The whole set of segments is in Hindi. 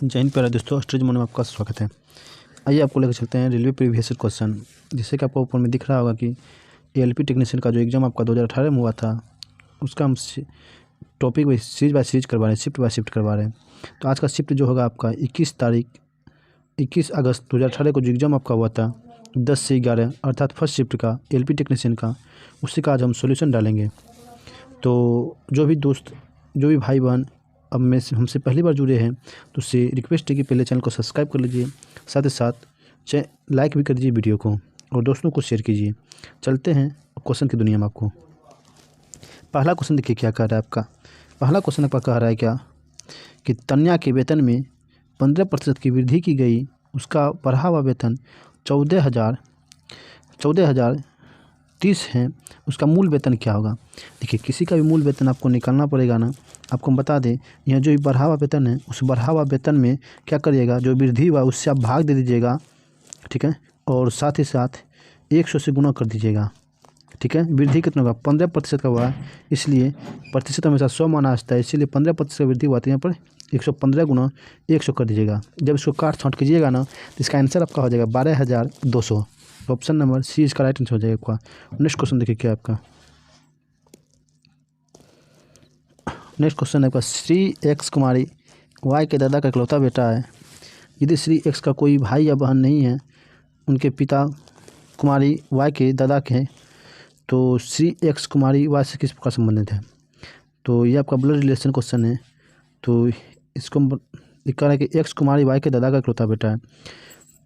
जय हिंद प्यारे दोस्तों, स्टडीज मोड में आपका स्वागत है। आइए आपको लेकर चलते हैं रेलवे प्रीवियस क्वेश्चन। जिससे कि आपको ऊपर में दिख रहा होगा कि एएलपी टेक्नीशियन का जो एग्ज़ाम आपका 2018 में हुआ था, उसका हम topic wise series by series करवा रहे हैं, शिफ्ट बाय शिफ्ट करवा रहे हैं। तो आज का शिफ्ट जो होगा आपका 21 अगस्त 2018 को जो एग्ज़ाम आपका हुआ था 10 से 11 अर्थात फर्स्ट शिफ्ट का एएलपी टेक्नीशियन का, उसी का आज हम सोल्यूशन डालेंगे। तो जो भी भाई बहन अब मैं हमसे पहली बार जुड़े हैं तो उससे रिक्वेस्ट है कि पहले चैनल को सब्सक्राइब कर लीजिए, साथ ही साथ लाइक भी कर दीजिए वीडियो को और दोस्तों को शेयर कीजिए। चलते हैं क्वेश्चन की दुनिया में। आपको पहला क्वेश्चन देखिए क्या कह रहा है आपका। पहला क्वेश्चन आपका कह रहा है क्या कि तन्या के वेतन में 15% की वृद्धि की गई, उसका बढ़ा हुआ वेतन 14,030 है, उसका मूल वेतन क्या होगा। देखिए किसी का भी मूल वेतन आपको निकालना पड़ेगा ना। आपको हम बता दें, यह जो बढ़ा हुआ वेतन है उस बढ़ा हुआ वेतन में क्या करिएगा, जो वृद्धि हुआ उससे आप भाग दे दीजिएगा, ठीक है, और साथ ही साथ 100 से गुना कर दीजिएगा, ठीक है। वृद्धि कितना होगा, 15% का हुआ, इसलिए प्रतिशत हमेशा 100 माना आता है, इसीलिए 15% का वृद्धि हुआ तो यहाँ पर 115 गुना 100 कर दीजिएगा। जब इसको काट छाँट कीजिएगा ना तो इसका आंसर आपका हो जाएगा 12,200। ऑप्शन नंबर सी इसका राइट आंसर हो जाएगा आपका। नेक्स्ट क्वेश्चन देखिए क्या आपका। नेक्स्ट क्वेश्चन है आपका, श्री एक्स कुमारी वाई के दादा का इकलौता बेटा है। यदि श्री एक्स का कोई भाई या बहन नहीं है, उनके पिता कुमारी वाई के दादा के हैं, तो श्री एक्स कुमारी वाई से किस प्रकार संबंधित है। तो ये आपका ब्लड रिलेशन क्वेश्चन है। तो इसको लिखा है कि एक्स कुमारी वाई के दादा का इकलौता बेटा है।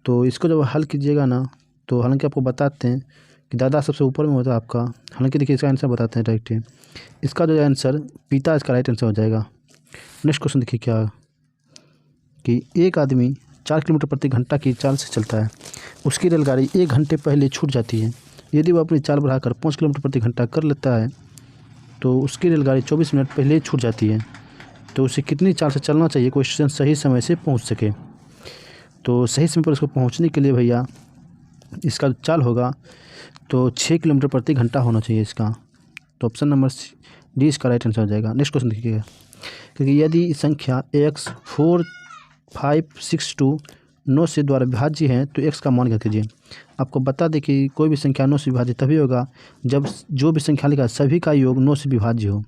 तो इसको जब हल कीजिएगा ना, तो हालांकि आपको बताते हैं कि दादा सबसे ऊपर में होता है आपका। हालांकि देखिए इसका आंसर बताते हैं डायरेक्ट ही। इसका जो आंसर पिता, इसका राइट आंसर हो जाएगा। नेक्स्ट क्वेश्चन देखिए क्या कि एक आदमी 4 किलोमीटर प्रति घंटा की चाल से चलता है, उसकी रेलगाड़ी 1 घंटे पहले छूट जाती है। यदि वह अपनी चाल बढ़ाकर 5 किलोमीटर प्रति घंटा कर लेता है तो उसकी रेलगाड़ी 24 मिनट पहले छूट जाती है। तो उसे कितनी चाल से चलना चाहिए कोई स्टेशन सही समय से पहुँच सके। तो सही समय पर उसको पहुँचने के लिए भैया इसका चाल होगा तो 6 किलोमीटर प्रति घंटा होना चाहिए इसका। तो ऑप्शन नंबर डी इसका राइट आंसर हो जाएगा। नेक्स्ट क्वेश्चन देखिएगा, क्योंकि यदि संख्या x 4, 5, 6, 2 9 से द्वारा विभाज्य है तो x का मान क्या कीजिए। आपको बता दें कि कोई भी संख्या 9 से विभाज्य तभी होगा जब जो भी संख्या लिखा है सभी का योग 9 से विभाज्य हो।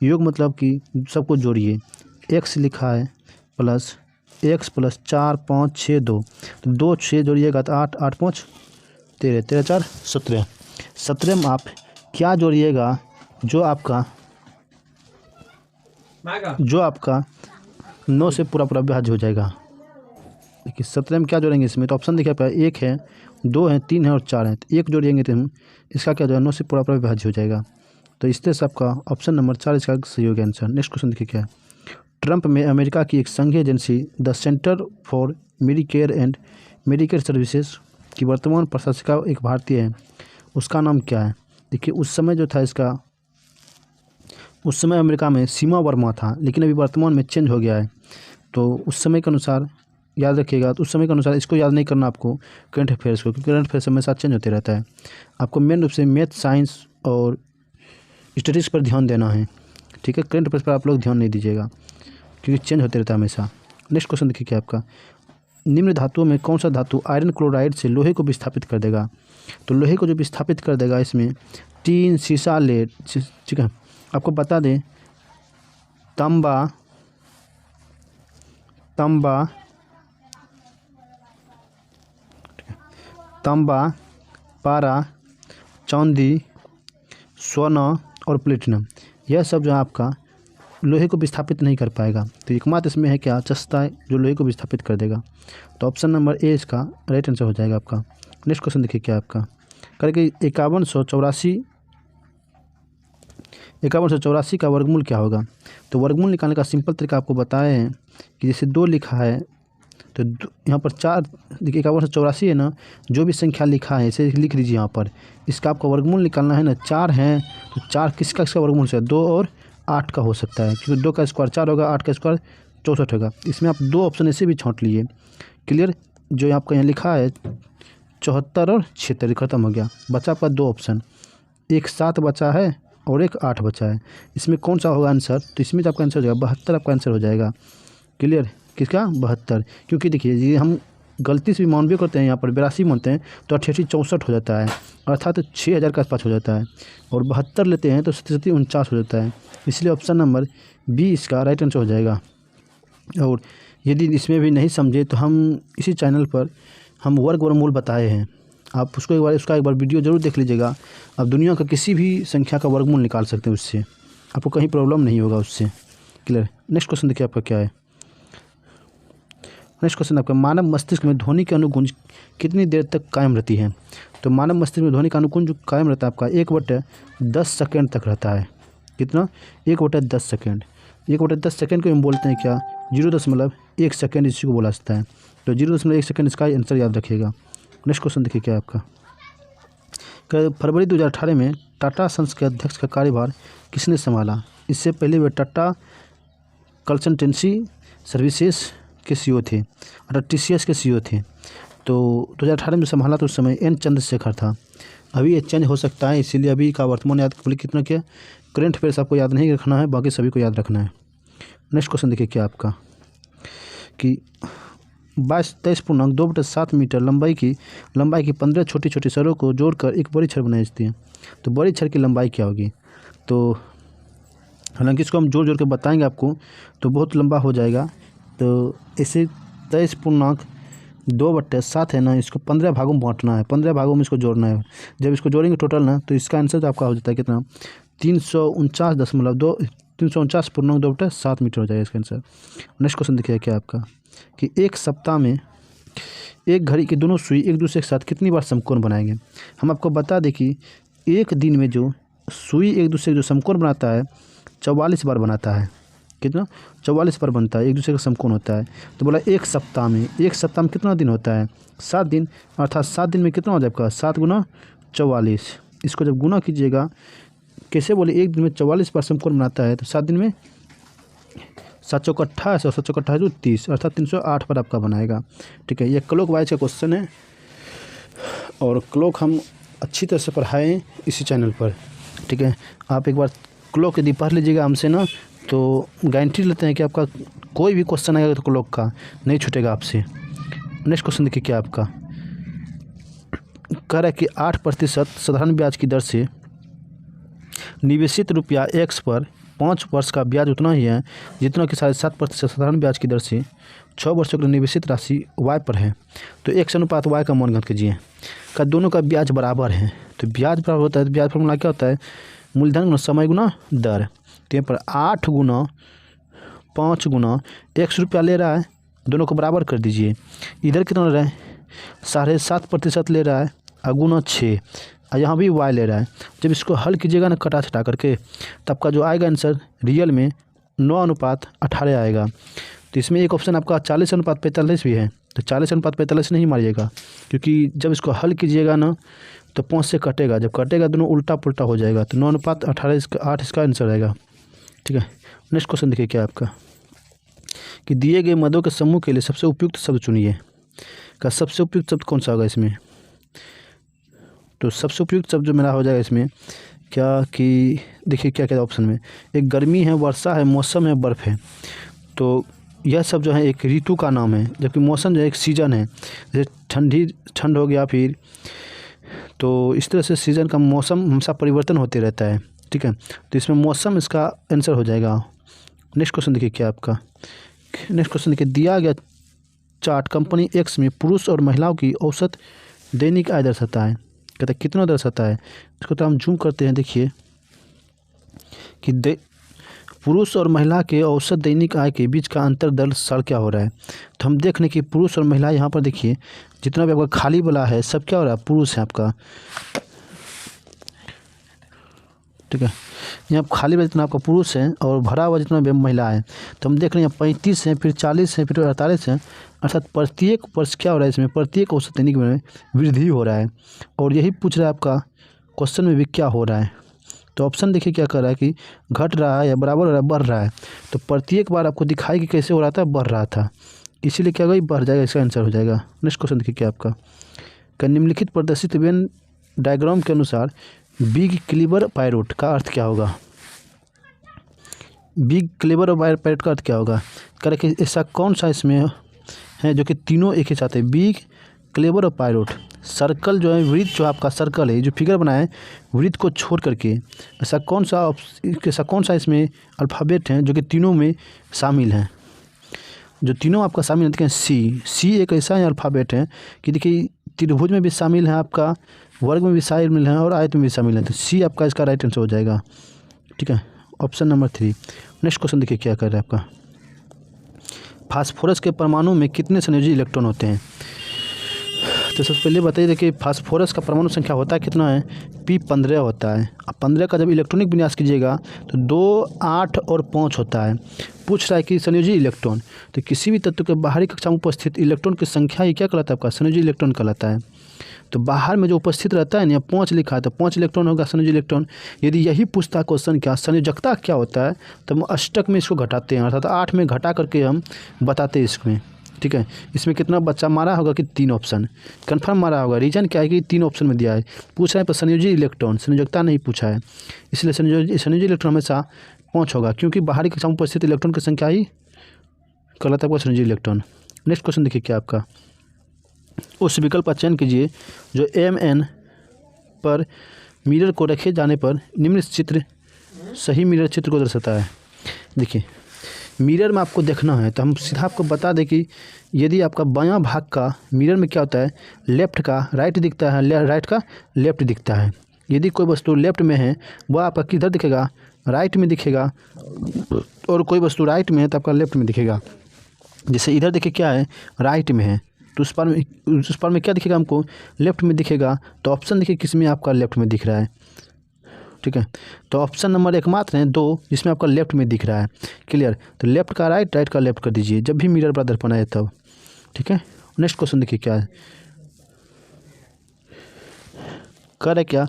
योग मतलब कि सबको जोड़िए। x लिखा है प्लस x प्लस 4, 5, 6, 2, तो 2 6 जोड़िएगा तो 8, 8 5 13, 13 4 17। 17 में आप क्या जोड़िएगा जो आपका 9 से पूरा विभाज्य हो जाएगा। देखिए 17 में क्या जोड़ेंगे इसमें, तो ऑप्शन देखिए आपका 1 है, 2 है, 3 है और 4 है। तो 1 जोड़ेंगे तो हम इसका क्या हो जाएगा, 9 से पूरा विभाज्य हो जाएगा। तो इस तरह से आपका ऑप्शन नंबर 4 इसका सही हो गया आंसर। नेक्स्ट क्वेश्चन देखिए क्या है। ट्रंप में अमेरिका की एक संघीय agency the centre for Medicare and Medicare services की वर्तमान प्रशासिका एक भारतीय है, उसका नाम क्या है। देखिए उस समय जो था इसका, उस समय अमेरिका में सीमा वर्मा था, लेकिन अभी वर्तमान में चेंज हो गया है। तो उस समय के अनुसार याद रखिएगा, तो उस समय के अनुसार इसको याद नहीं करना आपको करंट अफेयर्स को, क्योंकि करंट अफेयर्स हमेशा चेंज होते रहता है। आपको मेन रूप से मैथ, साइंस और स्टैटिस्टिक्स पर ध्यान देना है, ठीक है। करंट अफेयर्स पर आप लोग ध्यान नहीं दीजिएगा क्योंकि चेंज होते रहता है हमेशा। नेक्स्ट क्वेश्चन देखिए क्या आपका, निम्न धातुओं में कौन सा धातु आयरन क्लोराइड से लोहे को विस्थापित कर देगा। तो लोहे को जो विस्थापित कर देगा इसमें टीन, शीशा, लेड, ठीक है। आपको बता दें तांबा, पारा, चांदी, सोना और प्लेटिनम, यह सब जो है आपका लोहे को विस्थापित नहीं कर पाएगा। तो एकमात्र इसमें है क्या, जस्ता है जो लोहे को विस्थापित कर देगा। तो ऑप्शन नंबर ए इसका राइट आंसर हो जाएगा आपका। नेक्स्ट क्वेश्चन देखिए क्या आपका, करके 5184 का वर्गमूल क्या होगा। तो वर्गमूल निकालने का सिंपल तरीका आपको बताए हैं कि जैसे 2 लिखा है तो यहाँ पर 4, देखिए 5184 है ना, जो भी संख्या लिखा है इसे लिख लीजिए यहाँ पर। इसका आपका वर्गमूल निकालना है ना, 4 है तो 4 किसका वर्गमूल से 2 और 8 का हो सकता है, क्योंकि 2 का स्क्वायर 4 होगा, 8 का स्क्वायर 64 होगा। इसमें आप 2 ऑप्शन ऐसे भी छांट लिए। क्लियर, जो आपका यहाँ लिखा है 74 और 76 खत्म हो गया, बचा आपका 2 ऑप्शन, एक 7 बचा है और एक 8 बचा है। इसमें कौन सा होगा आंसर, तो इसमें तो आपका आंसर हो जाएगा 72, आपका आंसर हो जाएगा। क्लियर, किसका 72, क्योंकि देखिए ये हम गलती से भी 92 करते हैं, यहाँ पर 82 मानते हैं तो 88 64 हो जाता है, अर्थात 6000 के आसपास हो जाता है। और 72 लेते हैं तो 37 49 हो जाता है। इसलिए ऑप्शन नंबर बी इसका राइट आंसर हो जाएगा। और यदि इसमें भी नहीं समझे तो हम इसी चैनल पर हम वर्गमूल बताए हैं, आप उसका एक बार वीडियो ज़रूर देख लीजिएगा। आप दुनिया का किसी भी संख्या का वर्गमूल निकाल सकते हैं, उससे आपको कहीं प्रॉब्लम नहीं होगा उससे। क्लियर। नेक्स्ट क्वेश्चन देखिए आपका क्या है। नेक्स्ट क्वेश्चन आपका, मानव मस्तिष्क में ध्वनि की अनुगूंज कितनी देर तक कायम रहती है। तो मानव मस्तिष्क में ध्वनि का अनुगूंज जो कायम रहता है आपका 1/10 सेकेंड तक रहता है। कितना? 1/10 सेकेंड। 1/10 सेकेंड को हम बोलते हैं क्या? 0.1 सेकेंड इसी को बोला जाता है। तो 0.1 सेकेंड इसका आंसर याद रखिएगा। नेक्स्ट क्वेश्चन देखिए क्या है आपका। फरवरी 2018 में टाटा सन्स के अध्यक्ष का कार्यभार किसने संभाला? इससे पहले वे टाटा कंसल्टेंसी सर्विसेज के सीईओ थे, और TCS के सीईओ थे। तो 2018 में संभाला तो उस समय N चंद्रशेखर था। अभी ये चेंज हो सकता है, इसीलिए अभी का वर्तमान याद बोले कितना क्या, करंट अफेयर्स आपको याद नहीं रखना है, बाकी सभी को याद रखना है। नेक्स्ट क्वेश्चन देखिए क्या आपका कि 23.2/7 मीटर लंबाई की 15 छोटी छोटी छड़ों को जोड़कर एक बड़ी छड़ बनाई जाती है। तो बड़ी छड़ की लंबाई क्या होगी? तो हालांकि इसको हम जोड़ जोड़ के बताएंगे आपको, तो बहुत लंबा हो जाएगा। तो इसे 23.2/7 है ना, इसको 15 भागों में बांटना है, 15 भागों में इसको जोड़ना है। जब इसको जोड़ेंगे टोटल ना, तो इसका आंसर आपका हो जाता है कितना? 349.2/7 मीटर हो जाएगा इसका आंसर। नेक्स्ट क्वेश्चन देखिए क्या आपका कि एक सप्ताह में एक घड़ी की दोनों सुई एक दूसरे के साथ कितनी बार समकोण बनाएंगे। हम आपको बता दें कि एक दिन में जो सुई एक दूसरे जो समकोण बनाता है 44 बार बनाता है। कितना? 44 बार बनता है, एक दूसरे का समकोण होता है। तो बोला एक सप्ताह में कितना दिन होता है? 7 दिन, अर्थात 7 दिन में कितना हो जाएगा? 7 × 44। इसको जब गुना कीजिएगा, कैसे बोले, एक दिन में 44 बार समकोण बनाता है, तो 7 दिन में 7 चौक 28 और 7 चौक 28 30, अर्थात 308 पर आपका बनाएगा। ठीक है, ये क्लॉक वाइज का क्वेश्चन है, और क्लॉक हम अच्छी तरह से पढ़ाएँ इसी चैनल पर। ठीक है, आप एक बार क्लॉक यदि पढ़ लीजिएगा हमसे ना, तो गारंटी लेते हैं कि आपका कोई भी क्वेश्चन आएगा तो क्लॉक का नहीं छूटेगा आपसे। नेक्स्ट क्वेश्चन देखिए क्या आपका कह रहा है कि 8% साधारण ब्याज की दर से निवेशित रुपया X पर 5 वर्ष का ब्याज उतना ही है जितना कि 7.5% साधारण ब्याज की दर से 6 वर्षों के लिए निवेशित राशि Y पर है। तो X अनुपात Y का मान ज्ञात कीजिए। का दोनों का ब्याज बराबर है। तो ब्याज बराबर होता है तो ब्याज फॉर्मूला क्या होता है? मूलधन गुना समय गुना दर। तो यहाँ पर 8 × 5 × X रुपया ले रहा है, दोनों को बराबर कर दीजिए। इधर कितना ले रहा है? 7.5% ले रहा है, और गुना 6, और यहाँ भी Y ले रहा है। जब इसको हल कीजिएगा ना कटा छटा करके, तो आपका जो आएगा आंसर रियल में 9:18 आएगा। तो इसमें एक ऑप्शन आपका 40:45 भी है, तो 40:45 नहीं मारिएगा, क्योंकि जब इसको हल कीजिएगा ना तो 5 से कटेगा, जब कटेगा दोनों उल्टा पुल्टा हो जाएगा। तो 9:18 इसका आंसर आएगा। ठीक है, नेक्स्ट क्वेश्चन देखिए क्या आपका कि दिए गए मदों के समूह के लिए सबसे उपयुक्त शब्द चुनिए। का सबसे उपयुक्त शब्द कौन सा होगा इसमें? तो सबसे उपयुक्त शब्द जो मेरा हो जाएगा इसमें क्या कि देखिए क्या क्या ऑप्शन में, एक गर्मी है, वर्षा है, मौसम है, बर्फ़ है। तो यह सब जो है एक ऋतु का नाम है, जबकि मौसम जो है एक सीजन है। जैसे ठंड हो गया, फिर तो इस तरह से सीज़न का मौसम हमेशा परिवर्तन होते रहता है। ठीक है, तो इसमें मौसम इसका आंसर हो जाएगा। नेक्स्ट क्वेश्चन देखिए क्या आपका। नेक्स्ट क्वेश्चन देखिए, दिया गया चार्ट कंपनी X में पुरुष और महिलाओं की औसत दैनिक आय दर्शाता है। कहते हैं कितना दर्शाता है? इसको तो हम जूम करते हैं, देखिए कि पुरुष और महिला के औसत दैनिक आय के बीच का अंतर दर साल क्या हो रहा है। तो हम देख लें कि पुरुष और महिला, यहाँ पर देखिए जितना भी आपका खाली वाला है सब क्या हो रहा है? पुरुष है आपका। ठीक है, यहाँ खाली वाला जितना आपका पुरुष है और भरा हुआ जितना भी महिला है। तो हम देख रहे हैं 35 है, फिर 40 है, फिर 48 है, अर्थात प्रत्येक वर्ष क्या हो रहा है इसमें? प्रत्येक औसत दैनिक में वृद्धि हो रहा है। और यही पूछ रहा है आपका क्वेश्चन में भी क्या हो रहा है। तो ऑप्शन देखिए क्या कर रहा है कि घट रहा है या बराबर हो रहा है, बढ़ रहा है। तो प्रत्येक बार आपको दिखाई कि कैसे हो रहा था, बढ़ रहा था, इसीलिए क्या होगा? बढ़ जाएगा, इसका आंसर हो जाएगा। नेक्स्ट क्वेश्चन देखिए क्या आपका निम्नलिखित प्रदर्शित वेन डायग्राम के अनुसार बिग क्लीवर पायरोट का अर्थ क्या होगा? बिग क्लीवर और पायरोट का अर्थ क्या होगा? करे कि ऐसा कौन सा इसमें है जो कि तीनों एक ही साथ है, बी क्लेवर और पायरोट। सर्कल जो है, वृत्त जो आपका सर्कल है, जो फिगर बनाया है वृत्त को छोड़ करके, ऐसा कौन सा इसमें अल्फ़ाबेट है जो कि तीनों में शामिल हैं, जो तीनों आपका शामिल है। देखिए सी एक ऐसा अल्फ़ाबेट है कि देखिए त्रिभुज में भी शामिल है, आपका वर्ग में भी शामिल है और आयत में भी शामिल है। तो सी आपका इसका राइट आंसर हो जाएगा। ठीक है, ऑप्शन नंबर 3। नेक्स्ट क्वेश्चन देखिए क्या कर रहा है आपका, फास्फोरस के परमाणु में कितने संयोजी इलेक्ट्रॉन होते हैं। तो सबसे पहले बताइए, देखिए फास्फोरस का परमाणु संख्या होता है कितना है, P15 होता है। अब 15 का जब इलेक्ट्रॉनिक विन्यास कीजिएगा तो 2, 8 और 5 होता है। पूछ रहा है कि संयोजी इलेक्ट्रॉन, तो किसी भी तत्व के बाहरी कक्षा में उपस्थित इलेक्ट्रॉन की संख्या ये क्या कहलाता है आपका, संयोजी इलेक्ट्रॉन कहलाता है। तो बाहर में जो उपस्थित रहता है ना, 5 लिखा है तो 5 इलेक्ट्रॉन होगा संयोजी इलेक्ट्रॉन। यदि यही पूछता क्वेश्चन क्या संयोजकता क्या होता है, तो हम अष्टक में इसको घटाते हैं, अर्थात 8 में घटा करके हम बताते हैं इसमें। ठीक है, इसमें कितना बच्चा मारा होगा कि 3 ऑप्शन कन्फर्म मारा होगा। रीजन क्या है कि 3 ऑप्शन में दिया है, पूछ रहा है पर संयोजी इलेक्ट्रॉन, संयोजकता नहीं पूछा है, इसलिए संयोजी इलेक्ट्रॉन हमेशा 5 होगा, क्योंकि बाहरी कक्षा में उपस्थित इलेक्ट्रॉन की संख्या ही कहलाता है आपका संयोजी इलेक्ट्रॉन। नेक्स्ट क्वेश्चन देखिए क्या आपका, उस विकल्प का चयन कीजिए जो MN पर मिरर को रखे जाने पर निम्न चित्र सही मिरर चित्र को दर्शाता है। देखिए मिरर में आपको देखना है तो हम सीधा आपको बता दें कि यदि आपका बायां भाग का मिरर में क्या होता है, लेफ्ट का राइट दिखता है, राइट का लेफ्ट दिखता है। यदि कोई वस्तु लेफ्ट में है वह आपका किधर दिखेगा, राइट में दिखेगा, और कोई वस्तु राइट में है तो आपका लेफ्ट में दिखेगा। जैसे इधर देखिए क्या है, राइट में है तो उस पर में क्या दिखेगा हमको, लेफ्ट में दिखेगा। तो ऑप्शन देखिए किस में आपका लेफ्ट में दिख रहा है। ठीक है, तो ऑप्शन नंबर एकमात्र है 2 जिसमें आपका लेफ्ट में दिख रहा है। क्लियर, तो लेफ्ट का राइट, राइट का लेफ्ट कर दीजिए जब भी मिरर पर दर्पण आए तब। ठीक है, नेक्स्ट क्वेश्चन देखिए क्या है, कर है क्या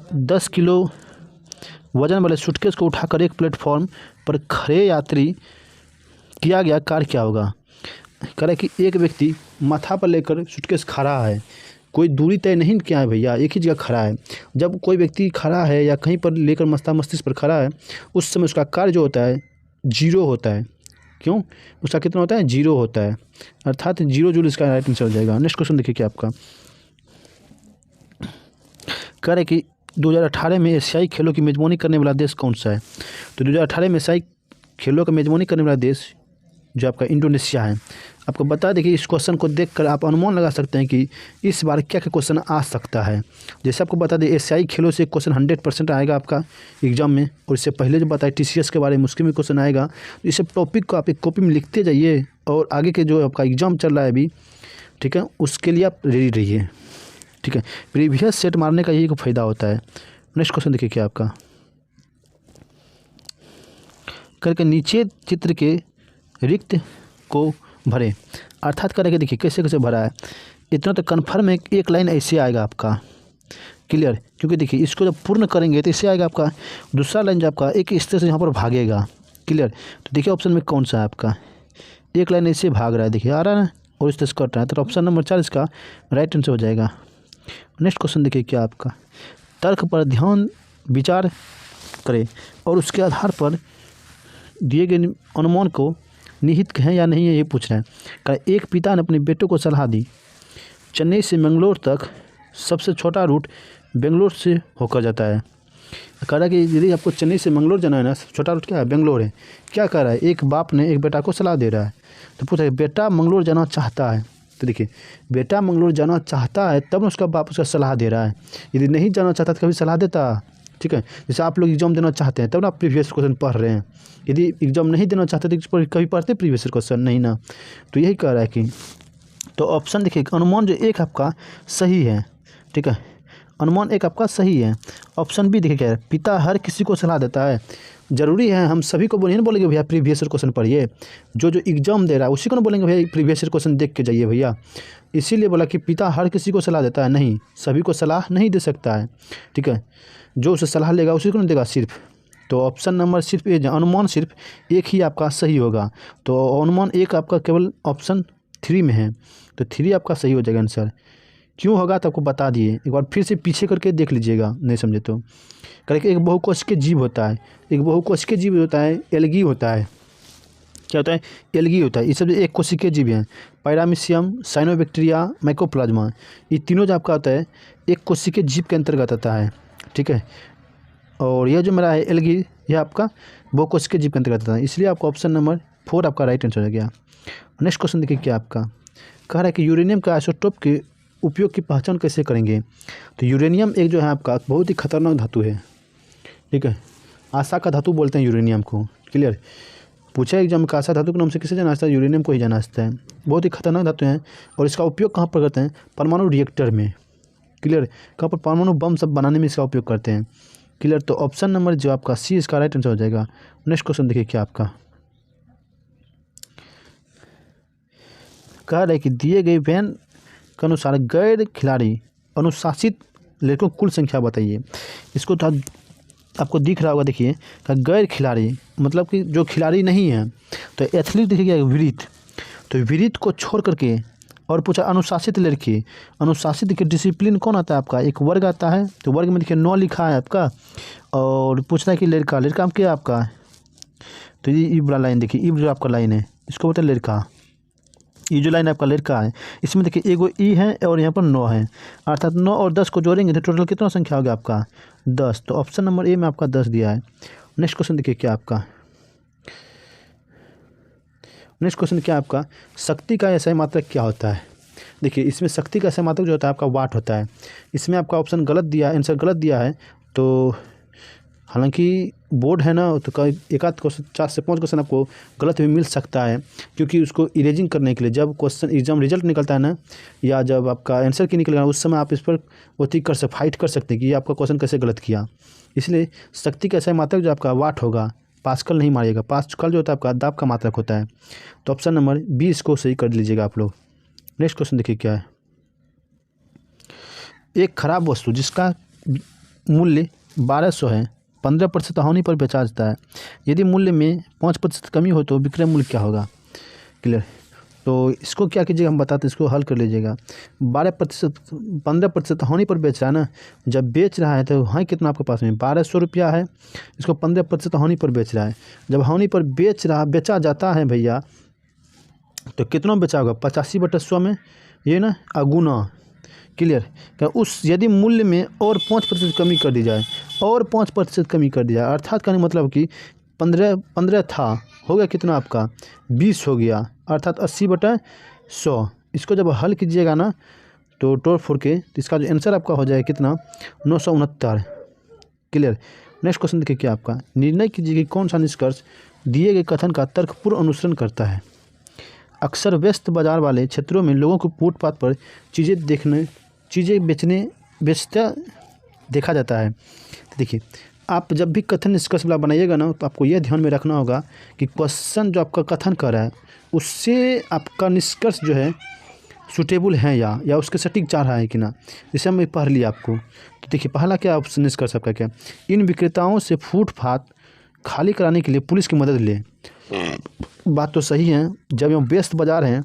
10 किलो वजन वाले सूटकेस को उठाकर एक प्लेटफॉर्म पर खड़े यात्री किया गया कार्य क्या होगा। करे कि एक व्यक्ति माथा पर लेकर सूटकेस खड़ा है, कोई दूरी तय नहीं किया है भैया, एक ही जगह खड़ा है। जब कोई व्यक्ति खड़ा है या कहीं पर लेकर मस्तिष्क पर खड़ा है, उस समय उसका कार्य जो होता है 0 होता है। क्यों, उसका कितना होता है, 0 होता है, अर्थात 0 जूल इसका राइट आंसर हो जाएगा। नेक्स्ट क्वेश्चन देखिए क्या आपका, कह रहे कि 2018 में एशियाई खेलों की मेजबानी करने वाला देश कौन सा है। तो 2018 में एशियाई खेलों का मेजबानी करने वाला देश जो आपका इंडोनेशिया है। आपको बता दें कि इस क्वेश्चन को देखकर आप अनुमान लगा सकते हैं कि इस बार क्या क्या क्वेश्चन आ सकता है। जैसे आपको बता दें एशियाई खेलों से क्वेश्चन 100% आएगा आपका एग्जाम में, और इससे पहले जो बताया TCS के बारे में उसके में क्वेश्चन आएगा। तो इस टॉपिक को आप एक कॉपी में लिखते जाइए और आगे के जो आपका एग्जाम चल रहा है अभी, ठीक है, उसके लिए आप रेडी रहिए। ठीक है, प्रीवियस सेट मारने का यही फ़ायदा होता है। नेक्स्ट क्वेश्चन देखिए क्या आपका, करके नीचे चित्र के रिक्त को भरे, अर्थात करके देखिए कैसे कैसे भरा है। इतना तो कन्फर्म है, एक लाइन ऐसे आएगा आपका। क्लियर, क्योंकि देखिए इसको जब पूर्ण करेंगे तो इससे आएगा आपका दूसरा लाइन जो आपका एक इस तरह से यहाँ पर भागेगा। क्लियर, तो देखिए ऑप्शन में कौन सा है आपका, एक लाइन ऐसे भाग रहा है, देखिए आ रहा है ना, और इस तरह से कट रहा है, तो ऑप्शन नंबर 4 इसका राइट आंसर हो जाएगा। नेक्स्ट क्वेश्चन देखिए क्या आपका, तर्क पर ध्यान विचार करें और उसके आधार पर दिए गए अनुमान को निहित है या नहीं है ये पूछ रहे हैं। एक पिता ने अपने बेटों को सलाह दी, चेन्नई से मंगलोर तक सबसे छोटा रूट बेंगलोर से होकर जाता है। कह रहा है कि यदि आपको चेन्नई से मंगलोर जाना है ना, छोटा रूट क्या है, बेंगलोर है। क्या कह रहा है, एक बाप ने एक बेटा को सलाह दे रहा है, तो पूछ रहा है बेटा मंगलोर जाना चाहता है। तो देखिए बेटा मंगलोर जाना चाहता है तब उसका बाप उसका सलाह दे रहा है। यदि नहीं जाना चाहता तो कभी सलाह देता। ठीक है, जैसे आप लोग एग्जाम देना चाहते हैं तब ना प्रीवियस क्वेश्चन पढ़ रहे हैं, यदि एग्जाम नहीं देना चाहते तो कभी पढ़ते प्रीवियस क्वेश्चन नहीं ना। तो यही कह रहा है कि, तो ऑप्शन देखिए अनुमान जो एक आपका सही है। ठीक है, अनुमान एक आपका सही है। ऑप्शन बी देखिए क्या है, पिता हर किसी को सलाह देता है। जरूरी है हम सभी को नहीं बोलेंगे भैया प्रीवियस क्वेश्चन पढ़िए, जो एग्जाम दे रहा है उसी को ना बोलेंगे भैया प्रीवियस क्वेश्चन देख के जाइए भैया। इसीलिए बोला कि पिता हर किसी को सलाह देता है, नहीं सभी को सलाह नहीं दे सकता है। ठीक है, जो उसे सलाह लेगा उसी को नहीं देगा सिर्फ। तो ऑप्शन नंबर सिर्फ ए, अनुमान सिर्फ एक ही आपका सही होगा। तो अनुमान एक आपका केवल ऑप्शन 3 में है, तो 3 आपका सही हो जाएगा आंसर। क्यों होगा तो आपको बता दिए, एक बार फिर से पीछे करके देख लीजिएगा नहीं समझे तो। करके एक बहुकोशिकीय जीव होता है, एक बहुकोशिकीय जीव होता है एल्गी होता है। क्या होता है, एल्गी होता है। ये सब एक कोशिकीय जीव हैं, पैरामीशियम, साइनोबैक्टीरिया, माइकोप्लाज्मा, ये तीनों जो आपका होता है एक कोशिकीय जीव के अंतर्गत आता है, ठीक है। और यह जो मेरा है एल्गी, यह आपका बहुकोशिकीय जीव के अंतर्गत आता है, इसलिए आपका ऑप्शन नंबर 4 आपका राइट आंसर हो गया। नेक्स्ट क्वेश्चन देखिए क्या आपका कह रहा है कि यूरेनियम के आइसोटोप के उपयोग की पहचान कैसे करेंगे। तो यूरेनियम एक जो है आपका बहुत ही खतरनाक धातु है, ठीक है। आशा का धातु बोलते हैं यूरेनियम को, क्लियर। पूछा एग्जाम का आशा धातु के नाम से किसे जाना जाता है, यूरेनियम को ही जाना जाता है। बहुत ही खतरनाक धातु है और इसका उपयोग कहाँ पर करते हैं, परमाणु रिएक्टर में, क्लियर। कहाँ पर, परमाणु बम सब बनाने में इसका उपयोग करते हैं, क्लियर। तो ऑप्शन नंबर जो आपका सी इसका राइट आंसर हो जाएगा। नेक्स्ट क्वेश्चन देखिए क्या आपका कह रहा है कि दिए गए बयान के अनुसार गैर खिलाड़ी अनुशासित लड़कों की कुल संख्या बताइए। इसको तो आपको दिख रहा होगा, देखिए कि गैर खिलाड़ी मतलब कि जो खिलाड़ी नहीं है, तो एथलीट देखिए विरित, तो विरित को छोड़ करके और पूछा अनुशासित लड़के, अनुशासित के डिसिप्लिन कौन आता है आपका, एक वर्ग आता है, तो वर्ग में देखिए 9 लिखा है आपका। और पूछना है कि लड़का, लड़का क्या आपका, तो ये वाला लाइन देखिए, ई जो आपका लाइन है इसको बोलते हैं लड़का। ये जो लाइन आपका लड़का है, इसमें देखिए एगो ई है और यहाँ पर 9 है, अर्थात 9 और 10 को जोड़ेंगे तो टोटल कितना संख्या हो गया आपका 10। तो ऑप्शन नंबर ए में आपका 10 दिया है। नेक्स्ट क्वेश्चन देखिए क्या आपका शक्ति का SI मात्रक क्या होता है। देखिए इसमें शक्ति का SI मात्रक जो होता है आपका वाट होता है। इसमें आपका ऑप्शन गलत दिया है, आंसर गलत दिया है। तो हालांकि बोर्ड है ना, तो एक आध क्वेश्चन 4 से 5 क्वेश्चन आपको गलत भी मिल सकता है, क्योंकि उसको इरेजिंग करने के लिए जब क्वेश्चन एग्जाम रिजल्ट निकलता है ना, या जब आपका आंसर की निकलेगा उस समय आप इस पर फाइट कर सकते हैं कि ये आपका क्वेश्चन कैसे गलत किया। इसलिए शक्ति का SI मात्रक जो आपका वाट होगा, पास्कल नहीं मारिएगा, पास्कल जो होता है आपका दाब का मात्रक होता है। तो ऑप्शन नंबर 20 को सही कर लीजिएगा आप लोग। नेक्स्ट क्वेश्चन देखिए क्या है, एक खराब वस्तु जिसका मूल्य 1200 है 15% हानि पर बेचा जाता है, यदि मूल्य में 5% कमी हो तो विक्रय मूल्य क्या होगा, क्लियर। तो इसको क्या कीजिएगा, हम बताते हैं, इसको हल कर लीजिएगा। 15% हानि पर बेच रहा है ना, जब बेच रहा है तो हाँ कितना आपके पास में 1200 रुपया है, इसको 15% हानि पर बेच रहा है। जब हानि पर बेचा जाता है भैया, तो कितना बेचा होगा 85/100 में, ये ना अगुना, क्लियर। क्या उस यदि मूल्य में और 5% कमी कर दी जाए, और 5% कमी कर दी जाए, अर्थात कहने मतलब कि 15 था, हो गया कितना आपका 20 हो गया, अर्थात 80/100। इसको जब हल कीजिएगा ना तो तोड़ फोड़ के, तो इसका जो आंसर आपका हो जाएगा कितना 969, क्लियर। नेक्स्ट क्वेश्चन देखिए क्या आपका, निर्णय कीजिए कि कौन सा निष्कर्ष दिए गए कथन का तर्कपूर्ण अनुसरण करता है। अक्सर व्यस्त बाजार वाले क्षेत्रों में लोगों को फुटपाथ पर चीज़ें बेचता देखा जाता है। तो देखिए आप जब भी कथन निष्कर्ष वाला बनाइएगा ना, तो आपको यह ध्यान में रखना होगा कि क्वेश्चन जो आपका कथन कर रहा है उससे आपका निष्कर्ष जो है सूटेबल है या उसके सटीक जा रहा है कि ना। जैसे मैं पढ़ लिया आपको, तो देखिए पहला क्या ऑप्शन निष्कर्ष आपका क्या, इन विक्रेताओं से फुटपाथ खाली कराने के लिए पुलिस की मदद ले। बात तो सही है, जब हम व्यस्त बाजार हैं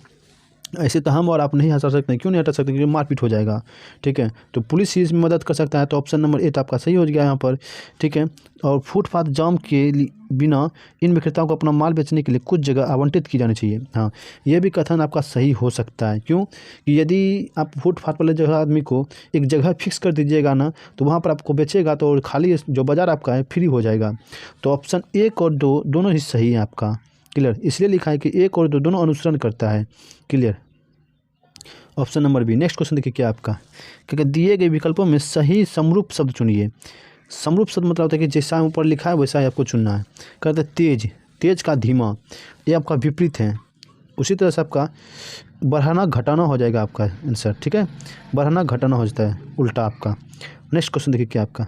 ऐसे तो हम और आप नहीं हटा सकते, क्यों नहीं हटा सकते, क्योंकि मारपीट हो जाएगा, ठीक है। तो पुलिस ही इसमें मदद कर सकता है, तो ऑप्शन नंबर 8 आपका सही हो गया यहाँ पर, ठीक है। और फुटपाथ जाम के बिना इन विक्रेताओं को अपना माल बेचने के लिए कुछ जगह आवंटित की जानी चाहिए। हाँ, यह भी कथन आपका सही हो सकता है, क्यों कि यदि आप फुटपाथ वाले जगह आदमी को एक जगह फिक्स कर दीजिएगा ना, तो वहाँ पर आपको बेचेगा, तो खाली जो बाज़ार आपका है फ्री हो जाएगा। तो ऑप्शन 1 और 2 दोनों ही सही है आपका, क्लियर। इसलिए लिखा है कि 1 और 2 दोनों अनुसरण करता है, clear. Option number B. Next question देखिए क्या आपका, क्योंकि दिए गए विकल्पों में सही समरूप शब्द चुनिए। समरूप शब्द मतलब होता है कि जैसा ऊपर लिखा है वैसा ही आपको चुनना है। कहते हैं तेज, तेज का धीमा, ये आपका विपरीत है। उसी तरह से आपका बढ़ाना घटाना हो जाएगा आपका आंसर, ठीक है। बढ़ाना घटाना हो जाता है उल्टा आपका। नेक्स्ट क्वेश्चन देखिए क्या आपका,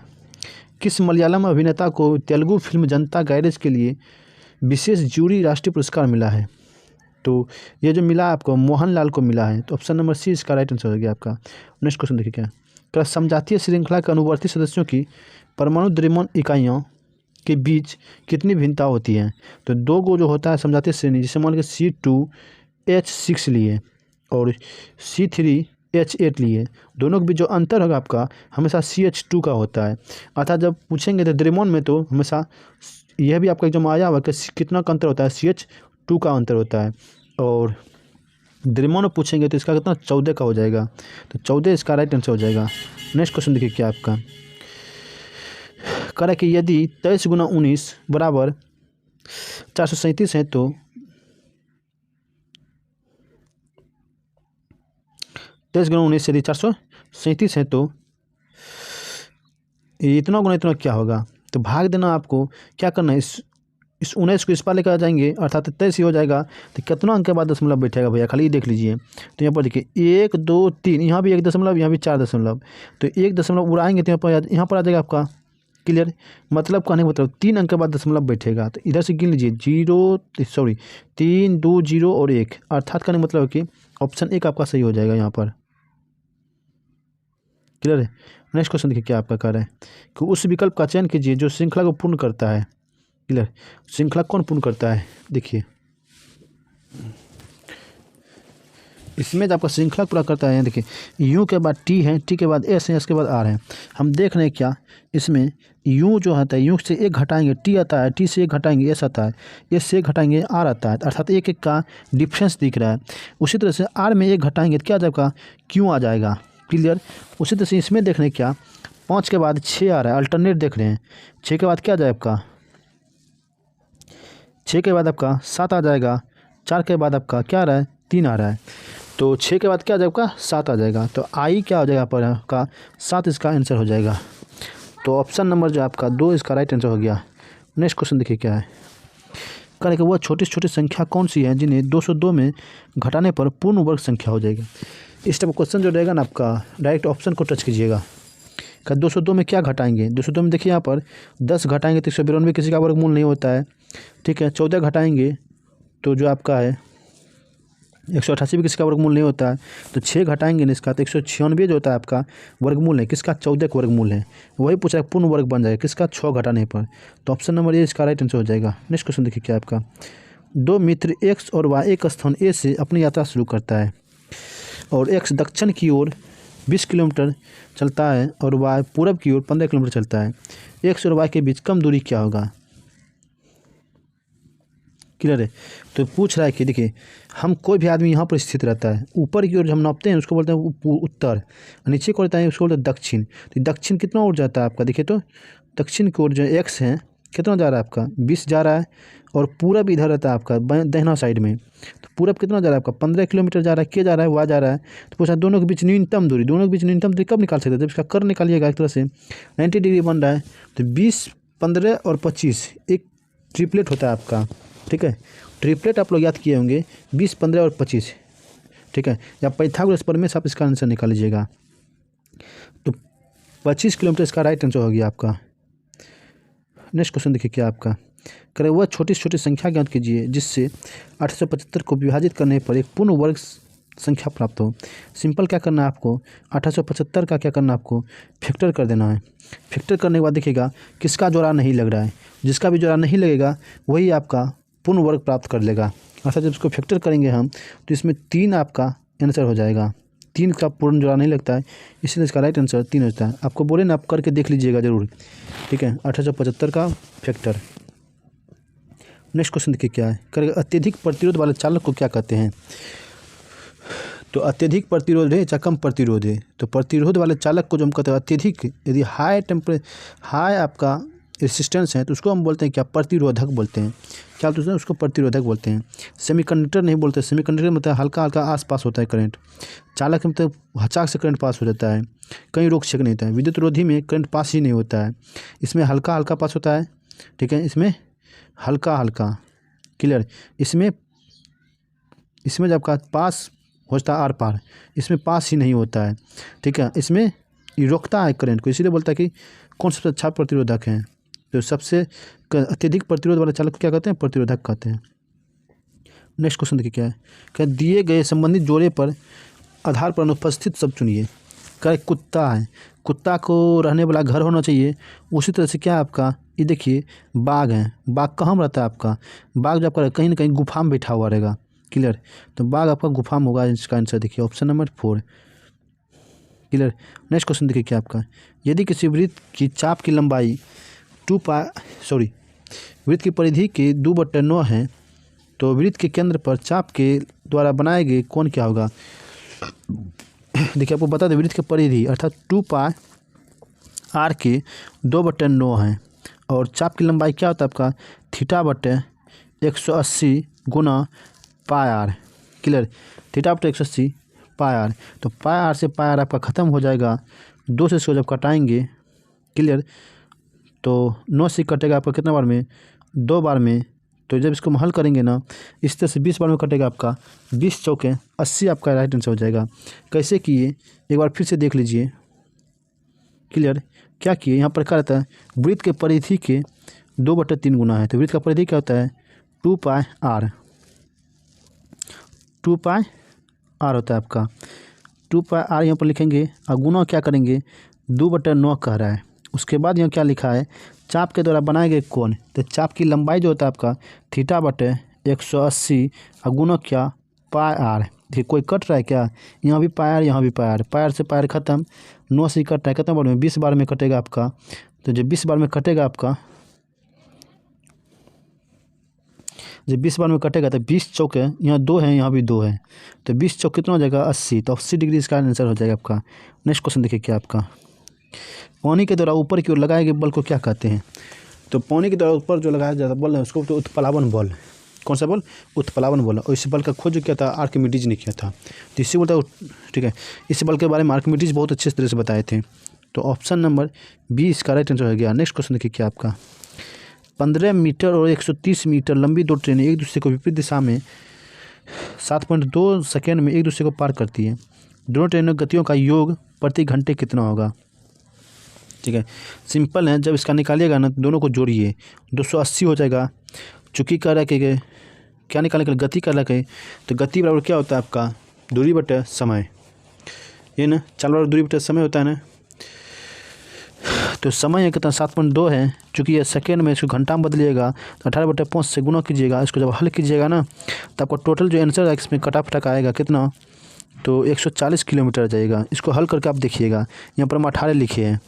किस मलयालम अभिनेता को तेलुगु फिल्म जनता गैरेज के लिए विशेष जूरी राष्ट्रीय पुरस्कार मिला है। तो ये जो मिला है आपको मोहनलाल को मिला है। तो ऑप्शन नंबर सी इसका राइट आंसर हो गया आपका। नेक्स्ट क्वेश्चन देखिए क्या समजातीय श्रृंखला के अनुवर्ती सदस्यों की परमाणु द्रव्यमान इकाइयों के बीच कितनी भिन्नता होती है। तो 2 गो जो होता है समजातीय श्रेणी, जैसे मान के C2H6 लिए और C3H8 लिए, दोनों के बीच जो अंतर होगा आपका हमेशा CH2 का होता है। अर्थात जब पूछेंगे तो द्रव्यमान में तो हमेशा यह भी आपका एग्जाम आया हुआ कि कितना का अंतर होता है, CH2 2 का अंतर होता है। और द्विमूल में पूछेंगे तो इसका कितना 14 का हो जाएगा, तो 14 इसका राइट आंसर हो जाएगा। नेक्स्ट क्वेश्चन देखिए क्या आपका कह रहा है कि यदि 23 गुना 19 बराबर 437 है तो 23 गुना 19 यदि 437 है तो इतना गुना इतना क्या होगा, तो भाग देना आपको क्या करना है, इस 19 को इस पार लेकर आ जाएंगे अर्थात 23 ही हो जाएगा। तो कितना अंक के बाद दशमलव बैठेगा भैया, खाली देख लीजिए। तो यहाँ पर देखिए 1 2 3, यहाँ भी 1 दशमलव, यहाँ भी 4 दशमलव, तो 1 दशमलव उड़ाएंगे तो यहाँ पर आ जाएगा आपका क्लियर। मतलब कहने का मतलब 3 अंक के बाद दशमलव बैठेगा। तो इधर से गिन लीजिए 3 2 0 और 1, अर्थात कहने का मतलब कि ऑप्शन 1 आपका सही हो जाएगा यहाँ पर। क्लियर है। नेक्स्ट क्वेश्चन देखिए क्या आपका कह रहा है कि उस विकल्प का चयन कीजिए जो श्रृंखला को पूर्ण करता है। क्लियर, श्रृंखला कौन पूर्ण करता है, देखिए इसमें जो आपका श्रृंखला पूरा करता है, देखिए यू के बाद टी है, टी के बाद एस है, एस के बाद आर है। हम देख रहे हैं क्या इसमें यू जो आता है, यू से 1 घटाएंगे टी आता है, टी से 1 घटाएंगे एस आता है, एस से 1 घटाएंगे आर आता है, अर्थात 1 1 का डिफरेंस दिख रहा है। उसी तरह से आर में 1 घटाएंगे तो क्या आ जाएगा, क्यों आ जाएगा। क्लियर। उसी तरह से इसमें देख रहे हैं क्या 5 के बाद 6 आ रहा है, अल्टरनेट देख रहे हैं। 6 के बाद क्या आ जाए आपका, 6 के बाद आपका 7 आ जाएगा, 4 के बाद आपका क्या आ रहा है, 3 आ रहा है, तो 6 के बाद क्या आ जाएगा, 7 आ जाएगा। तो आई क्या हो जाएगा पर आपका 7 इसका आंसर हो जाएगा। तो ऑप्शन नंबर जो आपका 2 इसका राइट आंसर हो गया। नेक्स्ट क्वेश्चन देखिए क्या है, कह रहे कि वह छोटी छोटी संख्या कौन सी है जिन्हें 202 में घटाने पर पूर्ण वर्ग संख्या हो जाएगी। इस टाइप क्वेश्चन जो रहेगा ना आपका डायरेक्ट ऑप्शन को टच कीजिएगा। का 202 में क्या घटाएंगे, 202 में देखिए यहाँ पर 10 घटाएंगे तो 192 किसी का वर्गमूल नहीं होता है, ठीक है। 14 घटाएंगे तो जो आपका है 188 भी किसी का वर्गमूल नहीं होता है, तो 6 घटाएंगे ना इसका तो 196 जो होता है आपका वर्गमूल है किसका, 14 का वर्गमूल है। वही पूछा है पूर्ण वर्ग बन जाएगा किसका, 6 घटाने पर। तो ऑप्शन नंबर ए इसका राइट आंसर हो जाएगा। नेक्स्ट क्वेश्चन देखिए क्या आपका, 2 मित्र एक्स और वाई एक स्थान ए से अपनी यात्रा शुरू करता है और एक्स दक्षिण की ओर 20 किलोमीटर चलता है और वाई पूरब की ओर 15 किलोमीटर चलता है। एक्स और वाई के बीच कम दूरी क्या होगा। क्लियर है। तो पूछ रहा है कि देखिए हम कोई भी आदमी यहाँ पर स्थित रहता है, ऊपर की ओर हम नापते हैं उसको बोलते हैं उत्तर, नीचे को रहता है उसको बोलते हैं दक्षिण। तो दक्षिण कितना ओर जाता है आपका, देखिए तो दक्षिण की ओर जो एक्स है कितना जा रहा है आपका 20 जा रहा है, और पूरब इधर रहता है आपका दाहिना साइड में, तो पूरब कितना जा रहा है आपका 15 किलोमीटर जा रहा है, के जा रहा है वाई जा रहा है। तो पूछा दोनों के बीच न्यूनतम दूरी, दोनों के बीच न्यूनतम दूरी कब निकाल सकते हैं, जब इसका कर निकालिएगा एक तरह से 90 डिग्री बन रहा है। तो 20 15 और 25 एक ट्रिपलेट होता है आपका, ठीक है। ट्रिपलेट आप लोग याद किए होंगे 20 15 और 25, ठीक है। या पाइथागोरस प्रमेय से आप इसका आंसर निकाल लीजिएगा। तो 25 किलोमीटर इसका राइट आंसर हो गया आपका। नेक्स्ट क्वेश्चन देखिए क्या आपका, करें वह छोटी छोटी संख्या ज्ञात कीजिए जिससे 875 को विभाजित करने पर एक पूर्ण वर्ग संख्या प्राप्त हो। सिंपल क्या करना है आपको, 875 का क्या करना है आपको फैक्टर कर देना है। फैक्टर करने के बाद देखिएगा किसका जोड़ा नहीं लग रहा है, जिसका भी जोड़ा नहीं लगेगा वही आपका पूर्ण वर्ग प्राप्त कर लेगा। अर्थात जब इसको फैक्टर करेंगे हम तो इसमें 3 आपका आंसर हो जाएगा। 3 का पूर्ण जोड़ा नहीं लगता है, इसलिए इसका राइट आंसर 3 होता है। आपको बोले ना आप करके देख लीजिएगा ज़रूर, ठीक है। 875 का फैक्टर। नेक्स्ट क्वेश्चन देखिए क्या है, करेगा अत्यधिक प्रतिरोध वाले चालक को क्या कहते हैं। तो अत्यधिक प्रतिरोध है या कम प्रतिरोध है, तो प्रतिरोध वाले चालक को जो हम कहते हैं अत्यधिक, यदि हाई आपका रेसिस्टेंस है तो उसको हम बोलते हैं क्या, प्रतिरोधक बोलते हैं। क्या बोलते हैं उसको, प्रतिरोधक बोलते हैं। सेमीकंडक्टर नहीं बोलते, सेमीकंडक्टर मतलब हल्का हल्का आसपास होता है करंट। चालक मतलब हचाक से करंट पास हो जाता है, कहीं रोक छेक नहीं होता है। विद्युत रोधी में करंट पास ही नहीं होता है, इसमें हल्का हल्का पास होता है, ठीक है। इसमें हल्का हल्का, क्लियर। इसमें जब आपका पास होता है आर पार, इसमें पास ही नहीं होता है, ठीक है। इसमें ये रोकता है करंट को, इसीलिए बोलता है कि कौन सबसे अच्छा प्रतिरोधक है। तो सबसे अत्यधिक प्रतिरोध वाले चालक को क्या कहते हैं, प्रतिरोधक कहते हैं। नेक्स्ट क्वेश्चन देखिए क्या है, क्या दिए गए संबंधित जोड़े पर आधार पर अनुपस्थित शब्द चुनिए। क्या कुत्ता है, कुत्ता को रहने वाला घर होना चाहिए। उसी तरह से क्या आपका ये देखिए बाघ है, बाघ कहाँ रहता है आपका, बाघ जो आपका कहीं ना कहीं गुफा में बैठा हुआ रहेगा, क्लियर। तो बाघ आपका गुफा में होगा, इसका आंसर देखिए option number 4, clear. Next question देखिए क्या आपका, यदि किसी वृत्त की चाप की लंबाई वृत्त की परिधि के 2/9 है तो वृत्त के केंद्र पर चाप के द्वारा बनाए गए कोण क्या होगा। देखिए आपको बता दें वृत्त की परिधि अर्थात 2π r के 2/9 है और चाप की लंबाई क्या होता है आपका θ/180 गुना πr। Clear, θ/180 πr। तो πr से πr आपका ख़त्म हो जाएगा, 2 से इसको जब कटाएंगे, क्लियर, तो 9 से कटेगा आपका कितना बार में, 2 बार में। तो जब इसको हम हल करेंगे ना इस तरह से 20 बार में कटेगा आपका, 20 चौके 80 आपका राइट आंसर हो जाएगा। कैसे किए एक बार फिर से देख लीजिए। क्लियर, क्या किए यहाँ पर क्या रहता है, वृत्त के परिधि के 2/3 गुना है। तो वृत्त का परिधि क्या होता है 2πr, 2πr होता है आपका, 2πr यहाँ पर लिखेंगे और गुना क्या करेंगे 2/9 कह रहा है। उसके बाद यहाँ क्या लिखा है, चाप के द्वारा बनाए गए कोण। तो चाप की लंबाई जो होता है आपका θ/180 और गुना क्या πr। देखिए कोई कट रहा है क्या, यहाँ भी πr यहाँ भी πr, πr से πr खत्म, 9 से कट रहा है, कितना बार में 20 बार में कटेगा आपका। तो जब 20 बार में कटेगा आपका, जब 20 बार में कटेगा तो 20 चौके यहाँ 2 है यहाँ भी 2 है, तो 20 चौक कितना हो जाएगा 80। तो 80 डिग्री इसका आंसर हो जाएगा आपका। नेक्स्ट क्वेश्चन देखिए क्या आपका, पानी के द्वारा ऊपर की ओर लगाए गए बल को क्या कहते हैं। तो पानी के द्वारा ऊपर जो लगाया जाता बल है उसको तो उत्प्लावन बल। कौन सा बल, उत्प्लावन बल। और इस बल का खोज जो किया था आर्किमिडीज ने किया था। तो इससे बोलता है, ठीक है, इस बल के बारे में आर्किमिडीज बहुत अच्छे तरह से बताए थे। तो ऑप्शन नंबर 20 का राइट आंसर हो गया। नेक्स्ट क्वेश्चन देखिए क्या आपका, 15 मीटर और 130 मीटर लंबी 2 ट्रेनें एक दूसरे को विपरीत दिशा में 7.2 सेकेंड में एक दूसरे को पार करती है। दोनों ट्रेनों की गतियों का योग प्रति घंटे कितना होगा। ठीक है, सिंपल है, जब इसका निकालिएगा ना दोनों को जोड़िए, 280 हो जाएगा। चूँकि कह रहा है कि क्या निकालने के लिए, गति कर रहा है, तो गति बराबर क्या होता है आपका दूरी बटे समय, ये ना चाल बराबर दूरी बटे समय होता है ना। तो समय है कितना 7.2 है, चूँकि ये सेकेंड में इसको घंटा में बदलिएगा तो 18/5 से गुना कीजिएगा। इसको जब हल कीजिएगा ना तो आपको टोटल जो आंसर है इसमें कटा फटा आएगा कितना, तो 140 किलोमीटर जाएगा। इसको हल करके आप देखिएगा, यहाँ पर हम 18 लिखे हैं,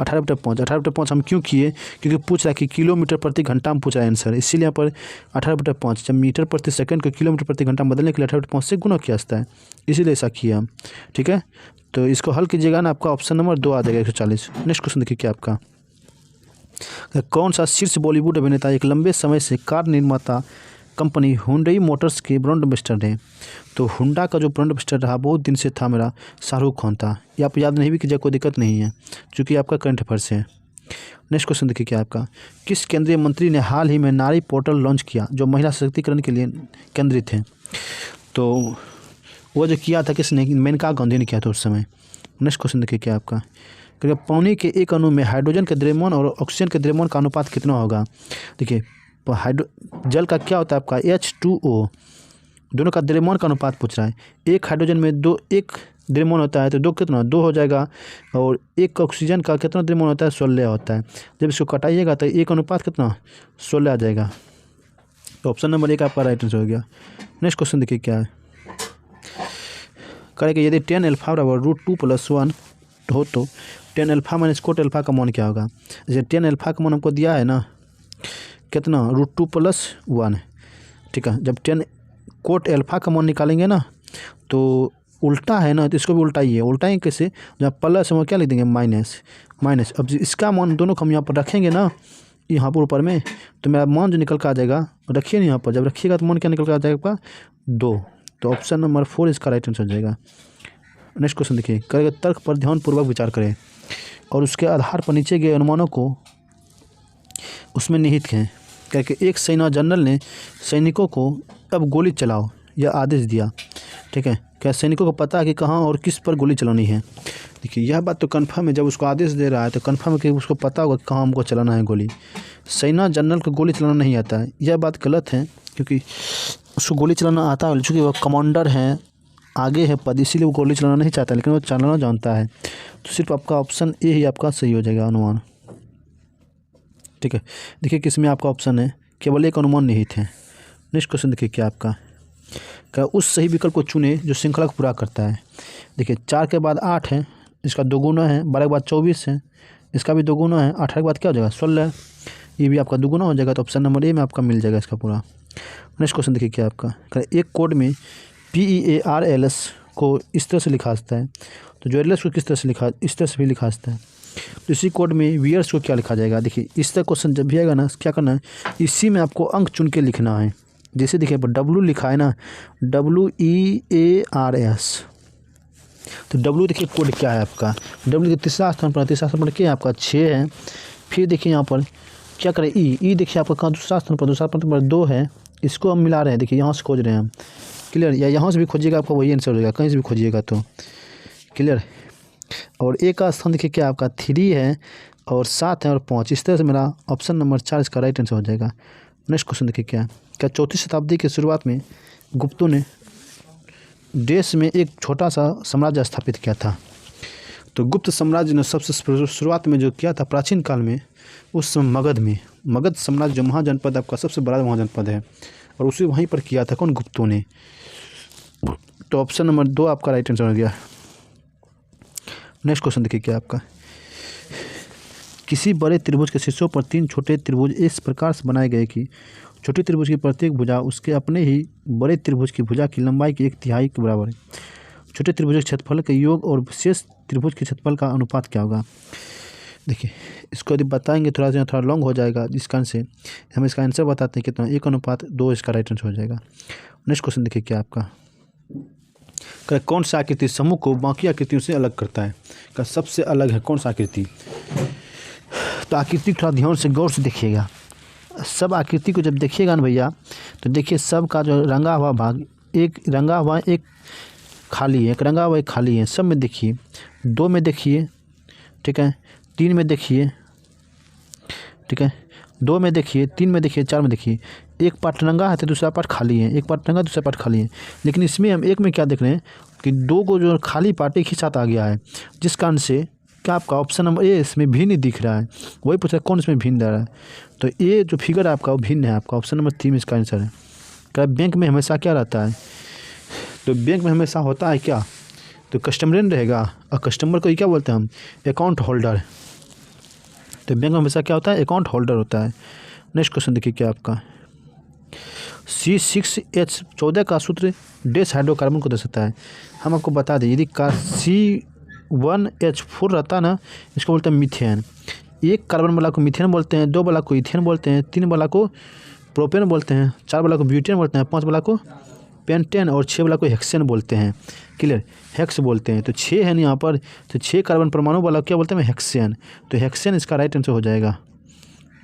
18/5। 18/5 हम क्यों किए, क्योंकि पूछ रहा है कि किलोमीटर प्रति घंटा में पूछ रहा है आंसर, इसीलिए यहाँ पर 18/5। जब मीटर प्रति सेकंड को किलोमीटर प्रति घंटा बदलने के लिए 18/5 से गुना किया जाता है, इसीलिए ऐसा किया हम। ठीक है, तो इसको हल कीजिएगा ना आपका ऑप्शन नंबर 2 आ जाएगा 140। नेक्स्ट क्वेश्चन देखिए क्या आपका, कौन सा शीर्ष बॉलीवुड अभिनेता एक लंबे समय से कार निर्माता कंपनी हुंडई मोटर्स के ब्रांड एम्बेसडर है। तो हुंडा का जो ब्रांड एम्बेसडर रहा बहुत दिन से था मेरा शाहरुख खान था। ये आप याद नहीं भी कीजिए, कोई दिक्कत नहीं है क्योंकि आपका करंट अफेयर्स है। नेक्स्ट क्वेश्चन देखिए क्या आपका, किस केंद्रीय मंत्री ने हाल ही में नारी पोर्टल लॉन्च किया जो महिला सशक्तिकरण के लिए केंद्रित है। तो वो जो किया था किसने, मेनका गांधी ने किया था उस समय। नेक्स्ट क्वेश्चन देखिए क्या आपका, क्योंकि पानी के एक अणु में हाइड्रोजन के द्रव्यमान और ऑक्सीजन के द्रव्यमान का अनुपात कितना होगा। देखिए जल का क्या होता है आपका H2O, दोनों का द्रव्यमान का अनुपात पूछ रहा है। एक हाइड्रोजन में एक द्रव्यमान होता है तो 2 कितना 2 हो जाएगा, और एक ऑक्सीजन का कितना द्रव्यमान होता है 16 होता है। जब इसको कटाइएगा तो एक अनुपात कितना 16 आ जाएगा। तो ऑप्शन नंबर 1 आपका राइट आंसर हो गया। नेक्स्ट क्वेश्चन देखिए क्या है, करेंगे यदि tan अल्फा बराबर √2 + 1 हो तो tan alpha minus cot alpha का मान क्या होगा। जैसे tan अल्फा का मान हमको दिया है ना कितना √2 + 1, ठीक है। जब tan कोट अल्फा का मान निकालेंगे ना तो उल्टा है ना, तो इसको भी उल्टाइए। उल्टाएंगे कैसे, जब प्लस हम क्या लिख देंगे माइनस। अब इसका मान दोनों को हम यहाँ पर रखेंगे ना यहाँ पर ऊपर में, तो मेरा मान जो निकल कर आ जाएगा, रखिए ना यहाँ पर, जब रखिएगा तो मान क्या निकल कर आ जाएगा आपका 2। तो ऑप्शन नंबर 4 इसका राइट आंसर हो जाएगा। नेक्स्ट क्वेश्चन देखिए, करेगा तर्क पर ध्यानपूर्वक विचार करें और उसके आधार पर नीचे गए अनुमानों को उसमें निहित हैं। क्योंकि एक सेना जनरल ने सैनिकों को अब गोली चलाओ यह आदेश दिया, ठीक है। क्या सैनिकों को पता है कि कहाँ और किस पर गोली चलानी है। देखिए यह बात तो कन्फर्म है, जब उसको आदेश दे रहा है तो कन्फर्म है कि उसको पता होगा कि कहाँ हमको चलाना है गोली। सेना जनरल को गोली चलाना नहीं आता है, यह बात गलत है, क्योंकि उसको गोली चलाना आता है, चूँकि वह कमांडर हैं, आगे है पद, इसीलिए वो गोली चलाना नहीं चाहता, लेकिन वो चलाना जानता है। तो सिर्फ आपका ऑप्शन ए ही आपका सही हो जाएगा अनुमान, ठीक है। देखिए किसमें आपका ऑप्शन है केवल एक अनुमान निहित है। नेक्स्ट क्वेश्चन देखिए क्या आपका, क्या उस सही विकल्प को चुने जो श्रृंखला को पूरा करता है। देखिए 4 के बाद 8 है, इसका 2 गुना है, 12 के बाद 24 है, इसका भी 2 गुना है, 18 के बाद क्या हो जाएगा 16, ये भी आपका 2 गुना हो जाएगा। तो ऑप्शन नंबर ए में आपका मिल जाएगा इसका पूरा। नेक्स्ट क्वेश्चन देखिए क्या आपका, एक कोड में PEARLS को इस तरह से लिखा जाता है, तो जो एलएस को किस तरह से लिखा, इस तरह से भी लिखा जाता है। तो इसी कोड में वियर्स को क्या लिखा जाएगा, देखिए इस तरह क्वेश्चन जब भी आएगा ना, क्या करना है, इसी में आपको अंक चुन के लिखना है। जैसे देखिए W लिखा है ना, WEARS, तो W देखिए कोड क्या है आपका, W के तीसरा स्थान पर क्या है आपका 6 है। फिर देखिए यहाँ पर क्या करें, ई देखिए आपका कहाँ दूसरा स्थान पर 2 है, इसको हम मिला रहे हैं, देखिए यहाँ से खोज रहे हैं हम, क्लियर, या यहाँ से भी खोजिएगा आपका वही आंसर हो जाएगा, कहीं से भी खोजिएगा तो क्लियर। और ए का स्थान देखिए क्या आपका 3 है और 7 है और 5, इस तरह से मेरा ऑप्शन नंबर 4 इसका राइट आंसर हो जाएगा। नेक्स्ट क्वेश्चन देखिए क्या 4वीं शताब्दी के शुरुआत में गुप्तों ने देश में एक छोटा सा साम्राज्य स्थापित किया था। तो गुप्त साम्राज्य ने सबसे शुरुआत में जो किया था प्राचीन काल में, उस समय मगध साम्राज्य जो महाजनपद आपका सबसे बड़ा महाजनपद है, और उसे वहीं पर किया था कौन, गुप्तों ने। तो ऑप्शन नंबर 2 आपका राइट आंसर हो गया। नेक्स्ट क्वेश्चन देखिए क्या आपका, किसी बड़े त्रिभुज के शीर्षों पर 3 छोटे त्रिभुज इस प्रकार से बनाए गए कि छोटे त्रिभुज की प्रत्येक भुजा उसके अपने ही बड़े त्रिभुज की भुजा की लंबाई की 1/3 के बराबर है। छोटे त्रिभुज के क्षेत्रफल के योग और शेष त्रिभुज के क्षेत्रफल का अनुपात क्या होगा। देखिए इसको यदि बताएंगे थोड़ा लॉन्ग हो जाएगा, जिस कारण से हम इसका आंसर बताते हैं कितना, 1:2 इसका राइट आंसर हो जाएगा। नेक्स्ट क्वेश्चन देखिए क्या आपका, कौन सा आकृति समूह को बाकी आकृतियों से अलग करता है, सबसे अलग है कौन सा आकृति। तो आकृति थोड़ा ध्यान से गौर से देखिएगा, सब आकृति को जब देखिएगा ना भैया, तो देखिए सब का जो रंगा हुआ भाग, एक रंगा हुआ एक खाली है, एक रंगा हुआ एक खाली है, सब में देखिए, 2 में देखिए, ठीक है, 3 में देखिए, ठीक है, 2 में देखिए, 3 में देखिए, 4 में देखिए, एक पार्ट रंगा है तो दूसरा पार्ट खाली है, एक पार्ट रंगा दूसरा पार्ट खाली है। लेकिन इसमें हम एक में क्या देख रहे हैं कि 2 को जो खाली पार्ट एक ही साथ आ गया है, जिस कारण से क्या आपका ऑप्शन नंबर ए इसमें भिन्न दिख रहा है। वही पूछ रहा है कौन इसमें भिन्न दे रहा है, तो ये जो फिगर है आपका वो भिन्न है, आपका ऑप्शन नंबर 3 में इसका आंसर है। क्या बैंक में हमेशा क्या रहता है, तो बैंक में हमेशा होता है क्या, तो कस्टमर रहेगा, और कस्टमर को क्या बोलते हैं हम, अकाउंट होल्डर। तो बैंक में हमेशा क्या होता है, अकाउंट होल्डर होता है। नेक्स्ट क्वेश्चन देखिए क्या आपका, C6H14 का सूत्र डैश हाइड्रोकार्बन को दर्शाता है। हम आपको बता दें, यदि का C1H4 रहता ना, इसको बोलते हैं मीथेन। एक कार्बन वाला को मीथेन बोलते हैं, 2 वाला को इथेन बोलते हैं, 3 वाला को प्रोपेन बोलते हैं, 4 वाला को ब्यूटेन बोलते हैं, 5 वाला को पेंटेन और 6 वाला को हेक्सेन बोलते हैं, क्लियर, हेक्स बोलते हैं। तो 6 है यहाँ पर, तो 6 कार्बन परमाणु वाला क्या बोलते हैं, हेक्सेन। तो हेक्सेन इसका राइट आंसर हो जाएगा।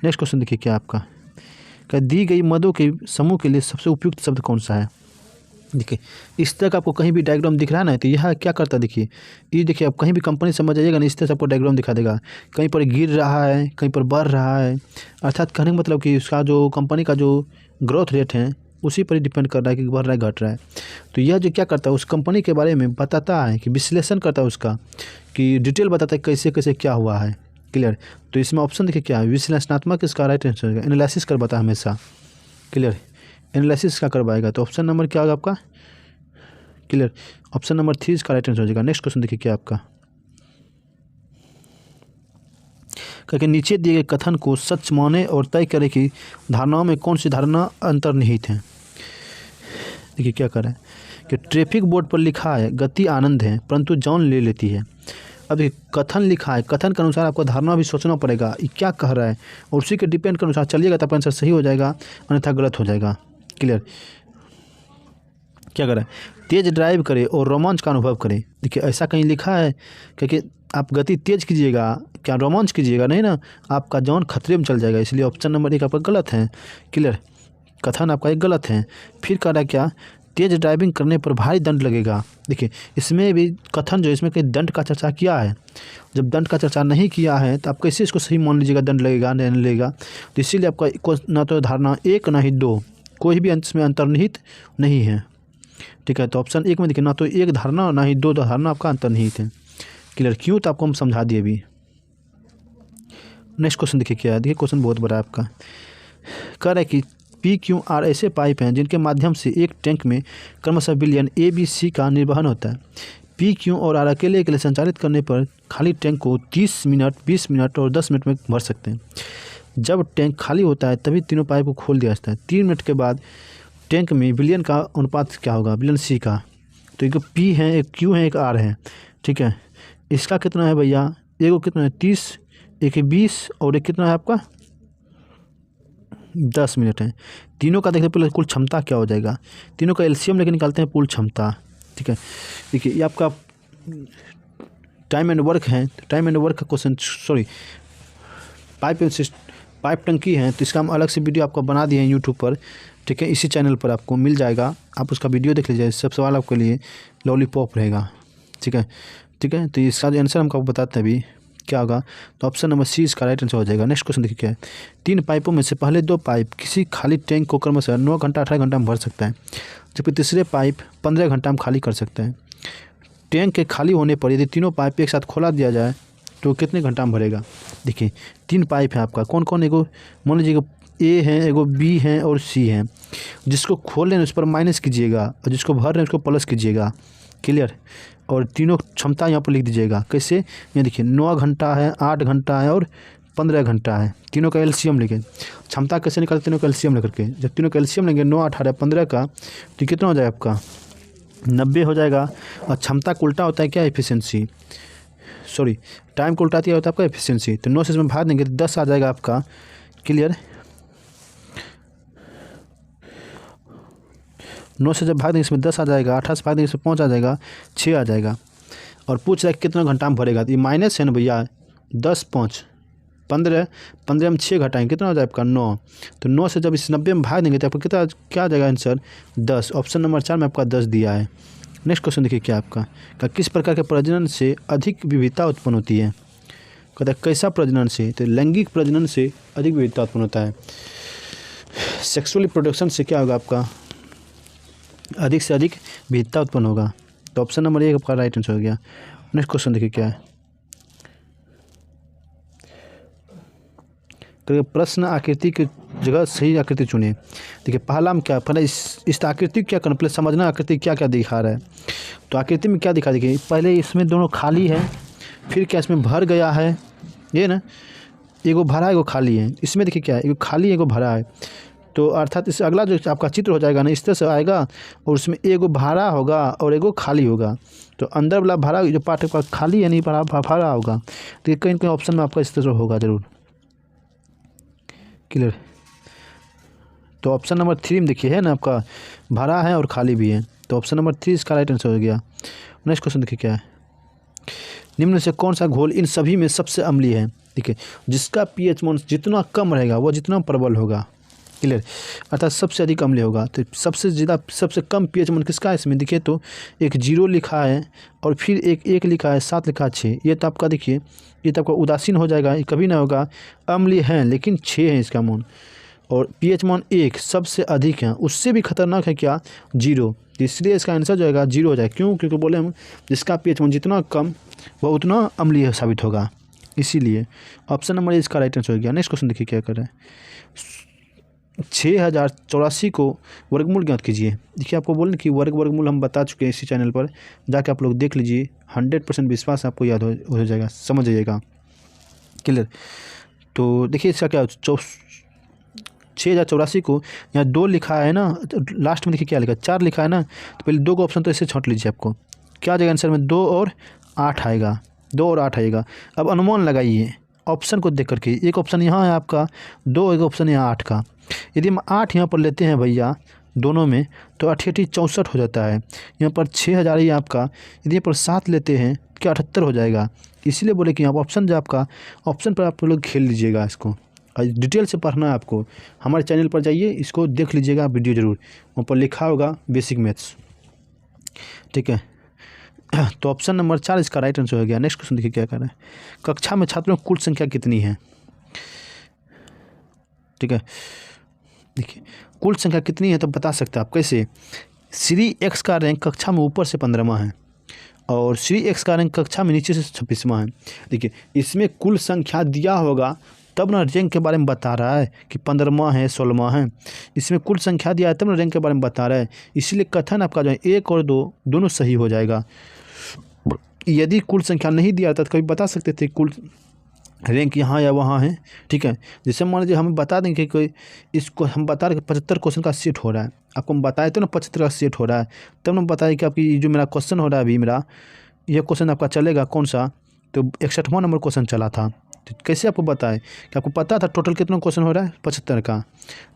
नेक्स्ट क्वेश्चन देखिए क्या आपका, दी गई मदों के समूह के लिए सबसे उपयुक्त शब्द कौन सा है। देखिए इस तरह का आपको कहीं भी डायग्राम दिख रहा है ना, तो यह क्या करता है, देखिए ये देखिए आप कहीं भी कंपनी समझ जाइएगा ना, इस तरह से आपको डायग्राम दिखा देगा, कहीं पर गिर रहा है, कहीं पर बढ़ रहा है, अर्थात कहने का मतलब कि उसका जो कंपनी का जो ग्रोथ रेट है उसी पर ही डिपेंड कर रहा है कि बढ़ रहा है घट रहा है। तो यह जो क्या करता है, उस कंपनी के बारे में बताता है, कि विश्लेषण करता है उसका, कि डिटेल बताता है कैसे कैसे क्या हुआ है, क्लियर। तो इसमें ऑप्शन देखिए क्या है, विश्लेषणात्मक इसका राइट आंसर होगा, एनालिसिस करवाता है हमेशा, क्लियर, एनालिसिस का करवाएगा। तो ऑप्शन नंबर क्या होगा आपका, क्लियर, ऑप्शन नंबर 3 इसका राइट आंसर हो जाएगा। नेक्स्ट क्वेश्चन देखिए क्या आपका, क्योंकि नीचे दिए गए कथन को सच माने और तय करे कि धारणाओं में कौन सी धारणा अंतर्निहित है। देखिए क्या कर रहा है, कि ट्रैफिक बोर्ड पर लिखा है गति आनंद है परंतु जान ले लेती है। अब देखिए कथन लिखा है, कथन के अनुसार आपको धारणा भी सोचना पड़ेगा, ये क्या कह रहा है, और उसी के डिपेंड के अनुसार चलिएगा तो आपका आंसर सही हो जाएगा, अन्यथा गलत हो जाएगा, क्लियर। क्या कर रहा है, तेज ड्राइव करे और रोमांच का अनुभव करे। देखिए ऐसा कहीं लिखा है, क्योंकि आप गति तेज कीजिएगा, क्या रोमांच कीजिएगा नहीं ना, आपका जान खतरे में चल जाएगा, इसलिए ऑप्शन नंबर 1 आपका गलत है, क्लियर, कथन आपका एक गलत है। फिर कह रहा है क्या, तेज ड्राइविंग करने पर भारी दंड लगेगा। देखिए इसमें भी कथन जो इसमें कहीं दंड का चर्चा किया है, जब दंड का चर्चा नहीं किया है तो आप कैसे इसको सही मान लीजिएगा, दंड लगेगा नहीं लगेगा। तो इसीलिए आपका ना तो धारणा 1 ना ही 2, कोई भी इसमें अंतर्निहित नहीं है, ठीक है। तो ऑप्शन 1 में देखिए ना तो 1 धारणा ना ही 2 धारणा आपका अंतर्निहित है, क्लियर। क्यों, तो आपको हम समझा दिए अभी। नेक्स्ट क्वेश्चन देखिए क्या है, देखिए क्वेश्चन बहुत बड़ा आपका, कह रहा है कि PQR ऐसे पाइप हैं जिनके माध्यम से एक टैंक में क्रमशः विलयन ABC का निर्वहन होता है। P, Q और R अकेले के लिए संचालित करने पर खाली टैंक को 30 मिनट, 20 मिनट और 10 मिनट में भर सकते हैं। जब टैंक खाली होता है तभी तीनों पाइप को खोल दिया जाता है। 3 मिनट के बाद टैंक में विलयन का अनुपात क्या होगा, विलयन सी का। तो एक P है, एक Q है, एक R है, ठीक है। इसका कितना है भैया, एक को कितना है 30, एक 20 और एक कितना है आपका 10 मिनट है। तीनों का देखते पहले कुल क्षमता क्या हो जाएगा, तीनों का एलसीएम लेके निकालते हैं कुल क्षमता, ठीक है। देखिए ये आपका टाइम एंड वर्क है, टाइम एंड वर्क का क्वेश्चन, सॉरी पाइप टंकी है, तो इसका हम अलग से वीडियो आपको बना दिए हैं यूट्यूब पर, ठीक है। इसी चैनल पर आपको मिल जाएगा, आप उसका वीडियो देख लीजिए। सब सवाल आपके लिए लॉलीपॉप रहेगा, ठीक है, ठीक है। तो इसका जो आंसर हम आपको बताते हैं अभी क्या होगा, तो ऑप्शन नंबर सी इसका राइट आंसर हो जाएगा। नेक्स्ट क्वेश्चन देखिए क्या है, 3 पाइपों में से पहले 2 पाइप किसी खाली टैंक को क्रमशः 9 घंटा 18 घंटा में भर सकता है, जबकि तीसरे पाइप 15 घंटा में खाली कर सकता है। टैंक के खाली होने पर यदि तीनों पाइप एक साथ खोला दिया जाए तो कितने घंटा में भरेगा। देखिए 3 पाइप है आपका, कौन कौन, एगो मान लीजिए ए है, एगो बी है और सी है। जिसको खोल रहे हैं उस पर माइनस कीजिएगा और जिसको भर रहे हैं उसको प्लस कीजिएगा, क्लियर। और तीनों क्षमता यहाँ पर लिख दीजिएगा। कैसे, ये देखिए 9 घंटा है, 8 घंटा है और 15 घंटा है। तीनों का एलसीएम लेंगे, क्षमता कैसे निकालते, तीनों का एलसीएम लेकर के। जब तीनों का एलसीएम लेंगे 9, 18, 15 का, तो कितना हो जाएगा आपका 90 हो जाएगा। और क्षमता को उल्टा होता है क्या, एफिशिएंसी, सॉरी टाइम को उल्टा दिया होता है आपका एफिशिएंसी। तो 9 से इसमें भाग देंगे तो 10 आ जाएगा आपका, क्लियर। 9 से जब भाग देंगे इसमें 10 आ जाएगा, 18 से भाग देंगे इसमें 5 आ जाएगा, 6 आ जाएगा। और पूछ रहा है कितना घंटा में भरेगा, तो ये माइनस है ना भैया, 10 5 15, 15 में 6 घटाएंगे कितना हो जाएगा आपका 9। तो 9 से जब इस 90 में भाग देंगे तो आपका कितना क्या आ जाएगा आंसर 10। ऑप्शन नंबर 4 में आपका 10 दिया है। नेक्स्ट क्वेश्चन देखिए क्या आपका, किस प्रकार के प्रजनन से अधिक विविधता उत्पन्न होती है। कहता है कैसा प्रजनन से, तो लैंगिक प्रजनन से अधिक विविधता उत्पन्न होता है। सेक्सुअल प्रोडक्शन से क्या होगा आपका, अधिक से अधिक विविधता उत्पन्न होगा। तो ऑप्शन नंबर 1 आपका राइट आंसर हो गया। नेक्स्ट क्वेश्चन देखिए क्या है, प्रश्न आकृति की जगह सही आकृति चुने। देखिए पहला में क्या, पहले इस आकृति क्या करना, पहले समझना आकृति क्या क्या दिखा रहा है। तो आकृति में क्या दिखा, देखिए पहले इसमें दोनों खाली है, फिर क्या इसमें भर गया है, ये ना एगो भरा एगो खाली है। इसमें देखिए क्या है, एगो खाली एगो भरा है। तो अर्थात इस अगला जो आपका चित्र हो जाएगा ना, इस तरह से आएगा और उसमें एगो भरा होगा और एगो खाली होगा। तो अंदर वाला भरा जो पार्ट का खाली है नहीं भरा होगा, तो कहीं कहीं ऑप्शन में आपका इस तरह होगा जरूर, क्लियर। तो ऑप्शन नंबर 3 में देखिए है ना आपका भरा है और खाली भी है। तो ऑप्शन नंबर 3 इसका राइट आंसर हो गया। नेक्स्ट क्वेश्चन देखिए क्या है, निम्न से कौन सा घोल इन सभी में सबसे अम्लीय है। देखिए जिसका पीएच मान जितना कम रहेगा वो जितना प्रबल होगा, क्लियर, अर्थात सबसे अधिक अम्लीय होगा। तो सबसे ज़्यादा सबसे कम पीएच मान किसका है इसमें, देखिए तो एक 0 लिखा है और फिर एक 1 लिखा है, 7 लिखा है, 6। ये तो आपका देखिए ये तो आपका उदासीन हो जाएगा, ये कभी ना होगा। अम्लीय है लेकिन 6 है इसका मान, और पीएच मान 1 सबसे अधिक है, उससे भी खतरनाक है क्या 0। इसलिए इसका आंसर जो है 0 हो जाए। क्यों, क्योंकि बोले हम जिसका पीएच मान जितना कम वह उतना अम्लीय साबित होगा, इसीलिए ऑप्शन नंबर इसका राइट आंसर हो गया। नेक्स्ट क्वेश्चन देखिए क्या कर रहा है, 6084 को वर्गमूल ज्ञात कीजिए। देखिए आपको बोलें कि वर्गमूल हम बता चुके हैं इसी चैनल पर, जाके आप लोग देख लीजिए, 100% विश्वास आपको याद हो जाएगा, समझ जाइएगा, क्लियर। तो देखिए इसका क्या 6084 को यहाँ 2 लिखा है ना, लास्ट में देखिए क्या लिखा 4 लिखा है ना, तो पहले 2 को ऑप्शन तो ऐसे छांट लीजिए, आपको क्या आ जाएगा आंसर में 2 और 8 आएगा, 2 और 8 आएगा। अब अनुमान लगाइए ऑप्शन को देख करके, एक ऑप्शन यहाँ है आपका 2, एक ऑप्शन यहाँ 8 का। यदि हम 8 यहाँ पर लेते हैं भैया दोनों में, तो 8 8 64 हो जाता है। यहाँ पर 6000 ही आपका, यदि यहाँ पर 7 लेते हैं क्या 78 हो जाएगा। इसीलिए बोले कि यहाँ ऑप्शन जो आपका, ऑप्शन पर आप लोग खेल लीजिएगा इसको, डिटेल से पढ़ना है आपको। हमारे चैनल पर जाइए, इसको देख लीजिएगा वीडियो ज़रूर, वहाँ पर लिखा होगा बेसिक मैथ्स, ठीक है। तो ऑप्शन नंबर 4 इसका राइट आंसर हो गया। नेक्स्ट क्वेश्चन देखिए क्या कर रहा है, कक्षा में छात्रों की कुल संख्या कितनी है, ठीक है। देखिए कुल संख्या कितनी है तो बता सकते हैं आप कैसे, श्री एक्स का रैंक कक्षा में ऊपर से 15वां है और श्री एक्स का रैंक कक्षा में नीचे से 26वां है। देखिए इसमें कुल संख्या दिया होगा तब ना रैंक के बारे में बता रहा है कि 15वां है 16वां है, इसमें कुल संख्या दिया है तब ना रैंक के बारे में बता रहा है। इसलिए कथन आपका जो है 1 और 2 दोनों सही हो जाएगा। यदि कुल संख्या नहीं दिया था तो कभी बता सकते थे कुल रैंक यहाँ या वहाँ है, ठीक है। जैसे मान लीजिए हमें बता दें कि कोई इसको हम बता रहे कि 75 क्वेश्चन का सेट हो रहा है, आपको हम बताए तो ना 75 का सेट हो रहा है, तब ना बताए कि आपकी जो मेरा क्वेश्चन हो रहा है अभी मेरा ये क्वेश्चन आपका चलेगा कौन सा, तो 61वां नंबर क्वेश्चन चला था। तो कैसे आपको बताए कि आपको पता था टोटल कितना क्वेश्चन हो रहा है 75 का,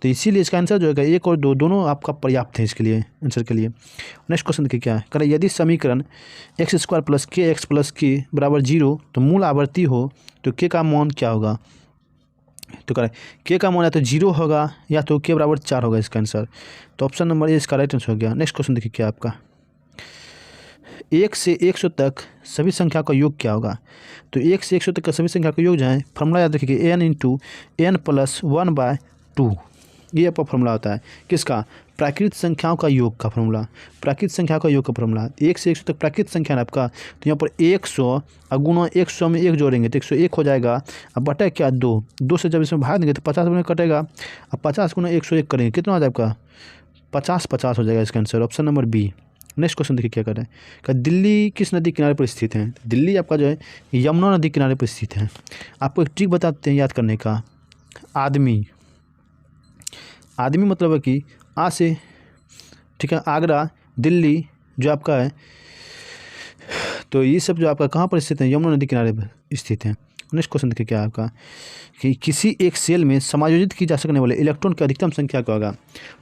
तो इसीलिए इसका आंसर जो है 1 और 2 दोनों आपका पर्याप्त है इसके लिए आंसर के लिए। नेक्स्ट क्वेश्चन देखिए क्या है, करें यदि समीकरण x² + kx + k = 0 तो मूल आवर्ती हो तो k का मान क्या होगा। तो करें k का मान या तो 0 होगा या तो k = 4 होगा इसका आंसर। तो ऑप्शन नंबर ए इसका राइट आंसर हो गया। नेक्स्ट क्वेश्चन देखिए क्या आपका, 1 से 100 तक सभी संख्या का योग क्या होगा। तो 1 से 100 तक का सभी संख्या का योग जो है फॉर्मूला याद रखिए n × n + 1/2, ये आपका फॉर्मूला होता है किसका, प्राकृत संख्याओं का योग का फॉर्मूला, प्राकृत संख्या का योग का फॉर्मूला। 1 से 100 तक प्राकृत संख्या है आपका, तो यहाँ पर 100 और गुना 100 में 1 जोड़ेंगे तो 101 हो जाएगा। अब बटा क्या 2 से जब इसमें भाग देंगे तो 50 में कटेगा, अब 50 गुना 101 करेंगे कितना हो जाएगा आपका 50 हो जाएगा इसका answer, option number B. Next question देखिए क्या कर रहे हैं, क्या दिल्ली किस नदी किनारे पर स्थित है। दिल्ली आपका जो है यमुना नदी किनारे पर स्थित है। आपको एक ट्रिक बताते हैं याद करने का, आदमी मतलब है कि आ से, ठीक है, आगरा दिल्ली जो आपका है, तो ये सब जो आपका कहाँ पर स्थित है, यमुना नदी किनारे पर स्थित है। नेक्स्ट क्वेश्चन देखिए क्या आपका, कि किसी एक सेल में समायोजित की जा सकने वाले इलेक्ट्रॉन की अधिकतम संख्या क्या होगा।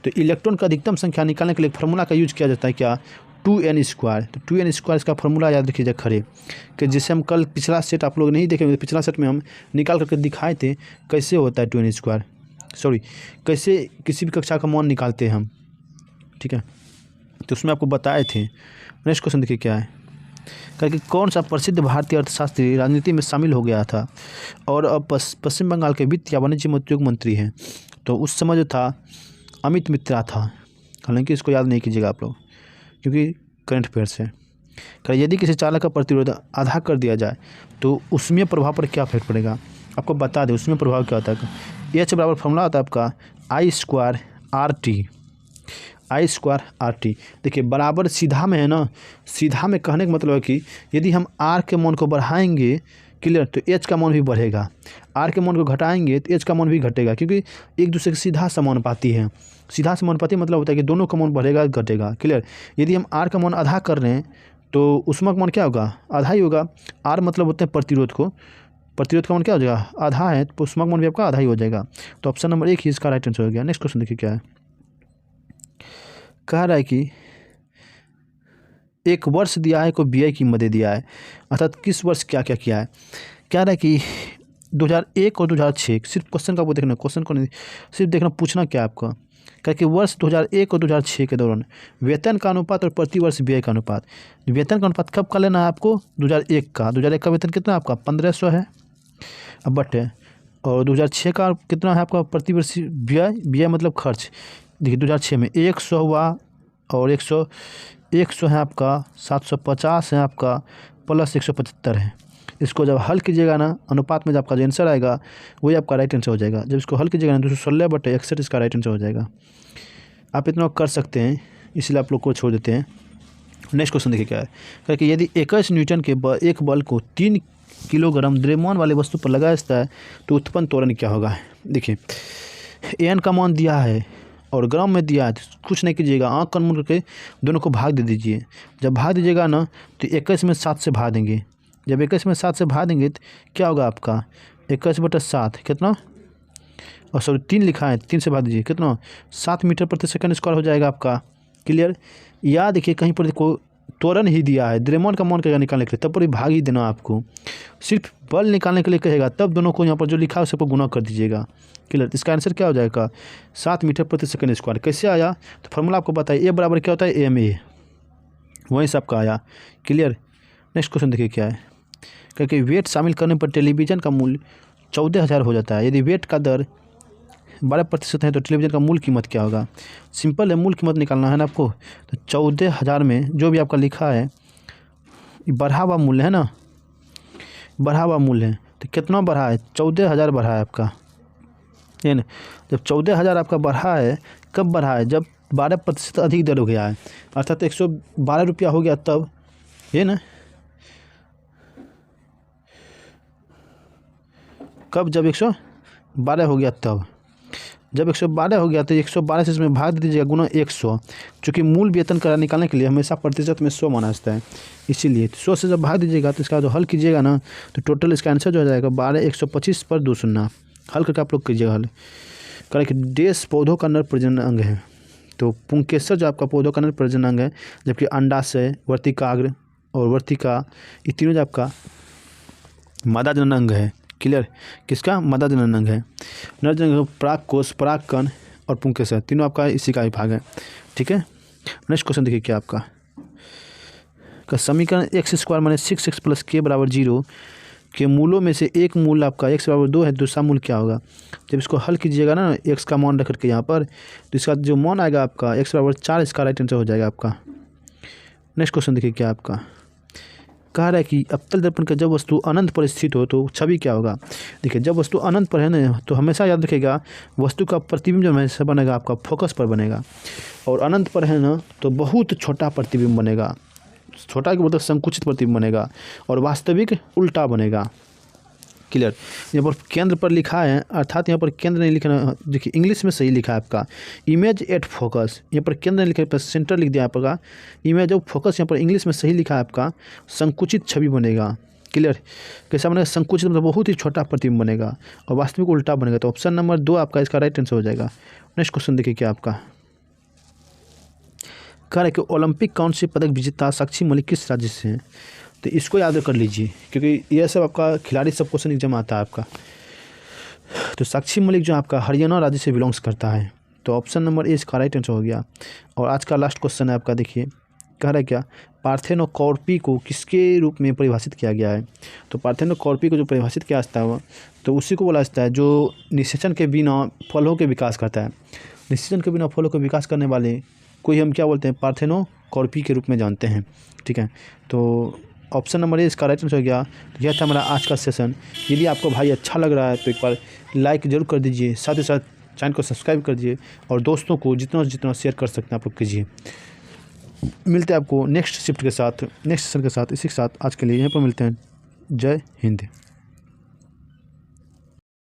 तो इलेक्ट्रॉन का अधिकतम संख्या निकालने के लिए फार्मूला का यूज किया जाता है क्या, 2n²। तो 2n² इसका फार्मूला याद रखिएगा खड़े, कि जिसे हम कल पिछला सेट आप लोग नहीं देखे, पिछला सेट में हम निकाल करके दिखाए थे कैसे होता है 2n², सॉरी कैसे किसी भी कक्षा का मान निकालते हैं हम, ठीक है, तो उसमें आपको बताए थे। नेक्स्ट क्वेश्चन देखिए क्या है, क्योंकि कौन सा प्रसिद्ध भारतीय अर्थशास्त्री राजनीति में शामिल हो गया था और अब पश्चिम बंगाल के वित्त या वाणिज्य उद्योग मंत्री हैं। तो उस समय जो था अमित मित्रा था, हालांकि इसको याद नहीं कीजिएगा आप लोग क्योंकि करंट अफेयर्स है। यदि किसी चालक का प्रतिरोध आधा कर दिया जाए तो उसमें प्रभाव पर क्या इफेक्ट पड़ेगा, आपको बता दें उसमें प्रभाव क्या होता है। H बराबर फॉर्मूला होता है आपका I²RT। देखिए बराबर सीधा में है ना, सीधा में कहने का मतलब है कि यदि हम R के मान को बढ़ाएंगे क्लियर तो H का मान भी बढ़ेगा, R के मान को घटाएंगे तो H का मान भी घटेगा, क्योंकि एक दूसरे के सीधा समानुपाती है। सीधा समानुपाती मतलब होता है कि दोनों का मान बढ़ेगा घटेगा, क्लियर। यदि हम R का मान आधा कर रहे हैं तो उसमें का मान क्या होगा, आधा ही होगा। R मतलब होते हैं प्रतिरोध को, प्रतिरोध का मान क्या हो जाएगा, आधा है, तो उसमें का मान भी आपका आधा ही हो जाएगा। तो ऑप्शन नंबर 1 ही इसका राइट आंसर हो गया। नेक्स्ट क्वेश्चन देखिए क्या है, कह रहा है कि एक वर्ष दिया है को BI की मदद दिया है, अर्थात किस वर्ष क्या क्या किया है। कह रहा है कि 2001 और 2006, सिर्फ क्वेश्चन का वो देखना, क्वेश्चन को नहीं सिर्फ देखना, पूछना क्या आपका, क्या कि वर्ष 2001 और 2006 के दौरान वेतन का अनुपात और प्रति वर्ष BI का अनुपात। वेतन का अनुपात कब का लेना है आपको, 2001 का। 2001 का वेतन कितना आपका 1500 है, अब बट है, और 2006 का कितना है आपका प्रति वर्ष BI मतलब खर्च। देखिए 2006 में 100 हुआ और 100 है आपका, 750 है आपका, प्लस 175 है। इसको जब हल कीजिएगा ना अनुपात में जब आपका जो आंसर आएगा वही आपका राइट आंसर हो जाएगा। जब इसको हल कीजिएगा ना 216/61 इसका राइट आंसर हो जाएगा। आप इतना कर सकते हैं, इसलिए आप लोग को छोड़ देते हैं। नेक्स्ट क्वेश्चन देखिए क्या है, क्योंकि यदि 21 न्यूटन के एक बल को 3 किलोग्राम द्रव्यमान वाले वस्तु पर लगाया जाता है तो उत्पन्न त्वरण क्या होगा। देखिए एन का मान दिया है और ग्राम में दिया है, तो कुछ नहीं कीजिएगा, आँख कान मूंद करके दोनों को भाग दे दीजिए। जब भाग दीजिएगा ना तो 21 में 7 से भाग देंगे। जब 21 में 7 से भाग देंगे तो क्या होगा आपका 21/7 कितना, और सॉरी 3 लिखा है, 3 से भाग दीजिए कितना 7 मीटर प्रति सेकंड स्क्वायर हो जाएगा आपका, क्लियर। या देखिए कहीं पर देखो त्वरण ही दिया है, द्रव्यमान का मान कहेगा निकालने के लिए, तब पर भी भाग ही देना आपको। सिर्फ बल निकालने के लिए कहेगा तब दोनों को यहाँ पर जो लिखा है उसे पर गुना कर दीजिएगा, क्लियर। इसका आंसर क्या हो जाएगा 7 मीटर प्रति सेकंड स्क्वायर। कैसे आया तो फॉर्मूला आपको बताइए, A बराबर क्या होता है MA, वहीं से आपका आया, क्लियर। नेक्स्ट क्वेश्चन देखिए क्या है, क्योंकि वेट शामिल करने पर टेलीविज़न का मूल्य 14,000 हो जाता है। यदि वेट का दर 12% है तो टेलीविज़न का मूल कीमत क्या होगा। सिंपल है, मूल कीमत निकालना है ना आपको। तो 14,000 में जो भी आपका लिखा है बढ़ा हुआ मूल्य है ना, बढ़ा हुआ मूल्य है, तो कितना बढ़ा है 14,000 बढ़ा है आपका, ये ना। जब 14,000 आपका बढ़ा है, कब बढ़ा है जब 12% अधिक दर हो गया है, अर्थात 112 रुपया हो गया तब, ये ना। कब? जब 112 हो गया तब। जब 112 हो गया तो 112 से इसमें भाग दे दीजिएगा गुना 100, चूँकि मूल वेतन का निकालने के लिए हमेशा प्रतिशत में 100 माना जाता है, इसीलिए 100 से जब भाग दीजिएगा तो इसका जो हल कीजिएगा ना तो टोटल इसका आंसर जो हो जाएगा 12 125 पर 2 शून्य। हल करके आप लोग कीजिएगा हल। करें कि देश पौधों का नर प्रजनन अंग है, तो पुंकेसर जो आपका पौधों का नर प्रजनन अंग है, जबकि अंडाशय, वर्तिकाग्र और वर्तिका ये तीनों जो आपका मादा जनन अंग है। क्लियर? किसका? मादा जनन अंग है। नर जनन अंग परागकोश, परागकण और पुंकेसर तीनों आपका इसी का विभाग है। ठीक है, नेक्स्ट क्वेश्चन देखिए क्या आपका का समीकरण x² माने 6x + k = 0 के मूलों में से एक मूल आपका x = 2 है, दूसरा मूल क्या होगा? जब इसको हल कीजिएगा ना x का मान रख करके यहाँ पर, तो इसका जो मान आएगा आपका x = 4, इसका राइट आंसर हो जाएगा आपका। नेक्स्ट क्वेश्चन देखिए क्या आपका कह रहा है कि अवतल दर्पण का जब वस्तु अनंत पर स्थित हो तो छवि क्या होगा? देखिए जब वस्तु अनंत पर है ना तो हमेशा याद रखिएगा वस्तु का प्रतिबिंब जो हमेशा बनेगा आपका फोकस पर बनेगा, और अनंत पर है ना तो बहुत छोटा प्रतिबिंब बनेगा। छोटा के मतलब संकुचित प्रतिबिंब बनेगा और वास्तविक उल्टा बनेगा। क्लियर? यहाँ पर केंद्र पर लिखा है, अर्थात यहाँ पर केंद्र नहीं लिखना, देखिए इंग्लिश में सही लिखा है आपका इमेज एट फोकस, यहाँ पर केंद्र नहीं लिखा है, सेंटर लिख दिया आपका इमेज ऑफ फोकस, यहाँ पर इंग्लिश में सही लिखा है आपका संकुचित छवि बनेगा। क्लियर? कैसा बनेगा? संकुचित मतलब बहुत ही छोटा प्रतिबिंब बनेगा और वास्तविक उल्टा बनेगा। तो ऑप्शन नंबर 2 आपका इसका राइट आंसर हो जाएगा। नेक्स्ट क्वेश्चन देखिए क्या आपका कह रहा है कि ओलंपिक कौन से पदक विजेता साक्षी मलिक किस राज्य से हैं? तो इसको याद कर लीजिए क्योंकि यह सब आपका खिलाड़ी सब क्वेश्चन एग्जाम आता है आपका। तो साक्षी मलिक जो आपका हरियाणा राज्य से बिलोंग्स करता है, तो ऑप्शन नंबर ए इसका राइट आंसर हो गया। और आज का लास्ट क्वेश्चन है आपका, देखिए कह रहा है क्या पार्थेनोकॉर्पी को किसके रूप में परिभाषित किया गया है? तो पार्थेनोकॉर्पी को जो परिभाषित किया जाता है तो उसी को बोला जाता है जो निषेचन के बिना फलों के विकास करता है। निषेचन के बिना फलों के विकास करने वाले कोई हम क्या बोलते हैं? पार्थेनोकॉर्पी के रूप में जानते हैं। ठीक है, तो ऑप्शन नंबर ए इसका राइट आंसर हो गया। तो यह था हमारा आज का सेशन। यदि आपको भाई अच्छा लग रहा है तो एक बार लाइक ज़रूर कर दीजिए, साथ ही साथ चैनल को सब्सक्राइब कर दीजिए और दोस्तों को जितना से जितना शेयर कर सकते हैं आप लोग कीजिए। मिलते हैं आपको नेक्स्ट शिफ्ट के साथ, नेक्स्ट सेशन के साथ। इसी के साथ आज के लिए यहाँ पर मिलते हैं। जय हिंद।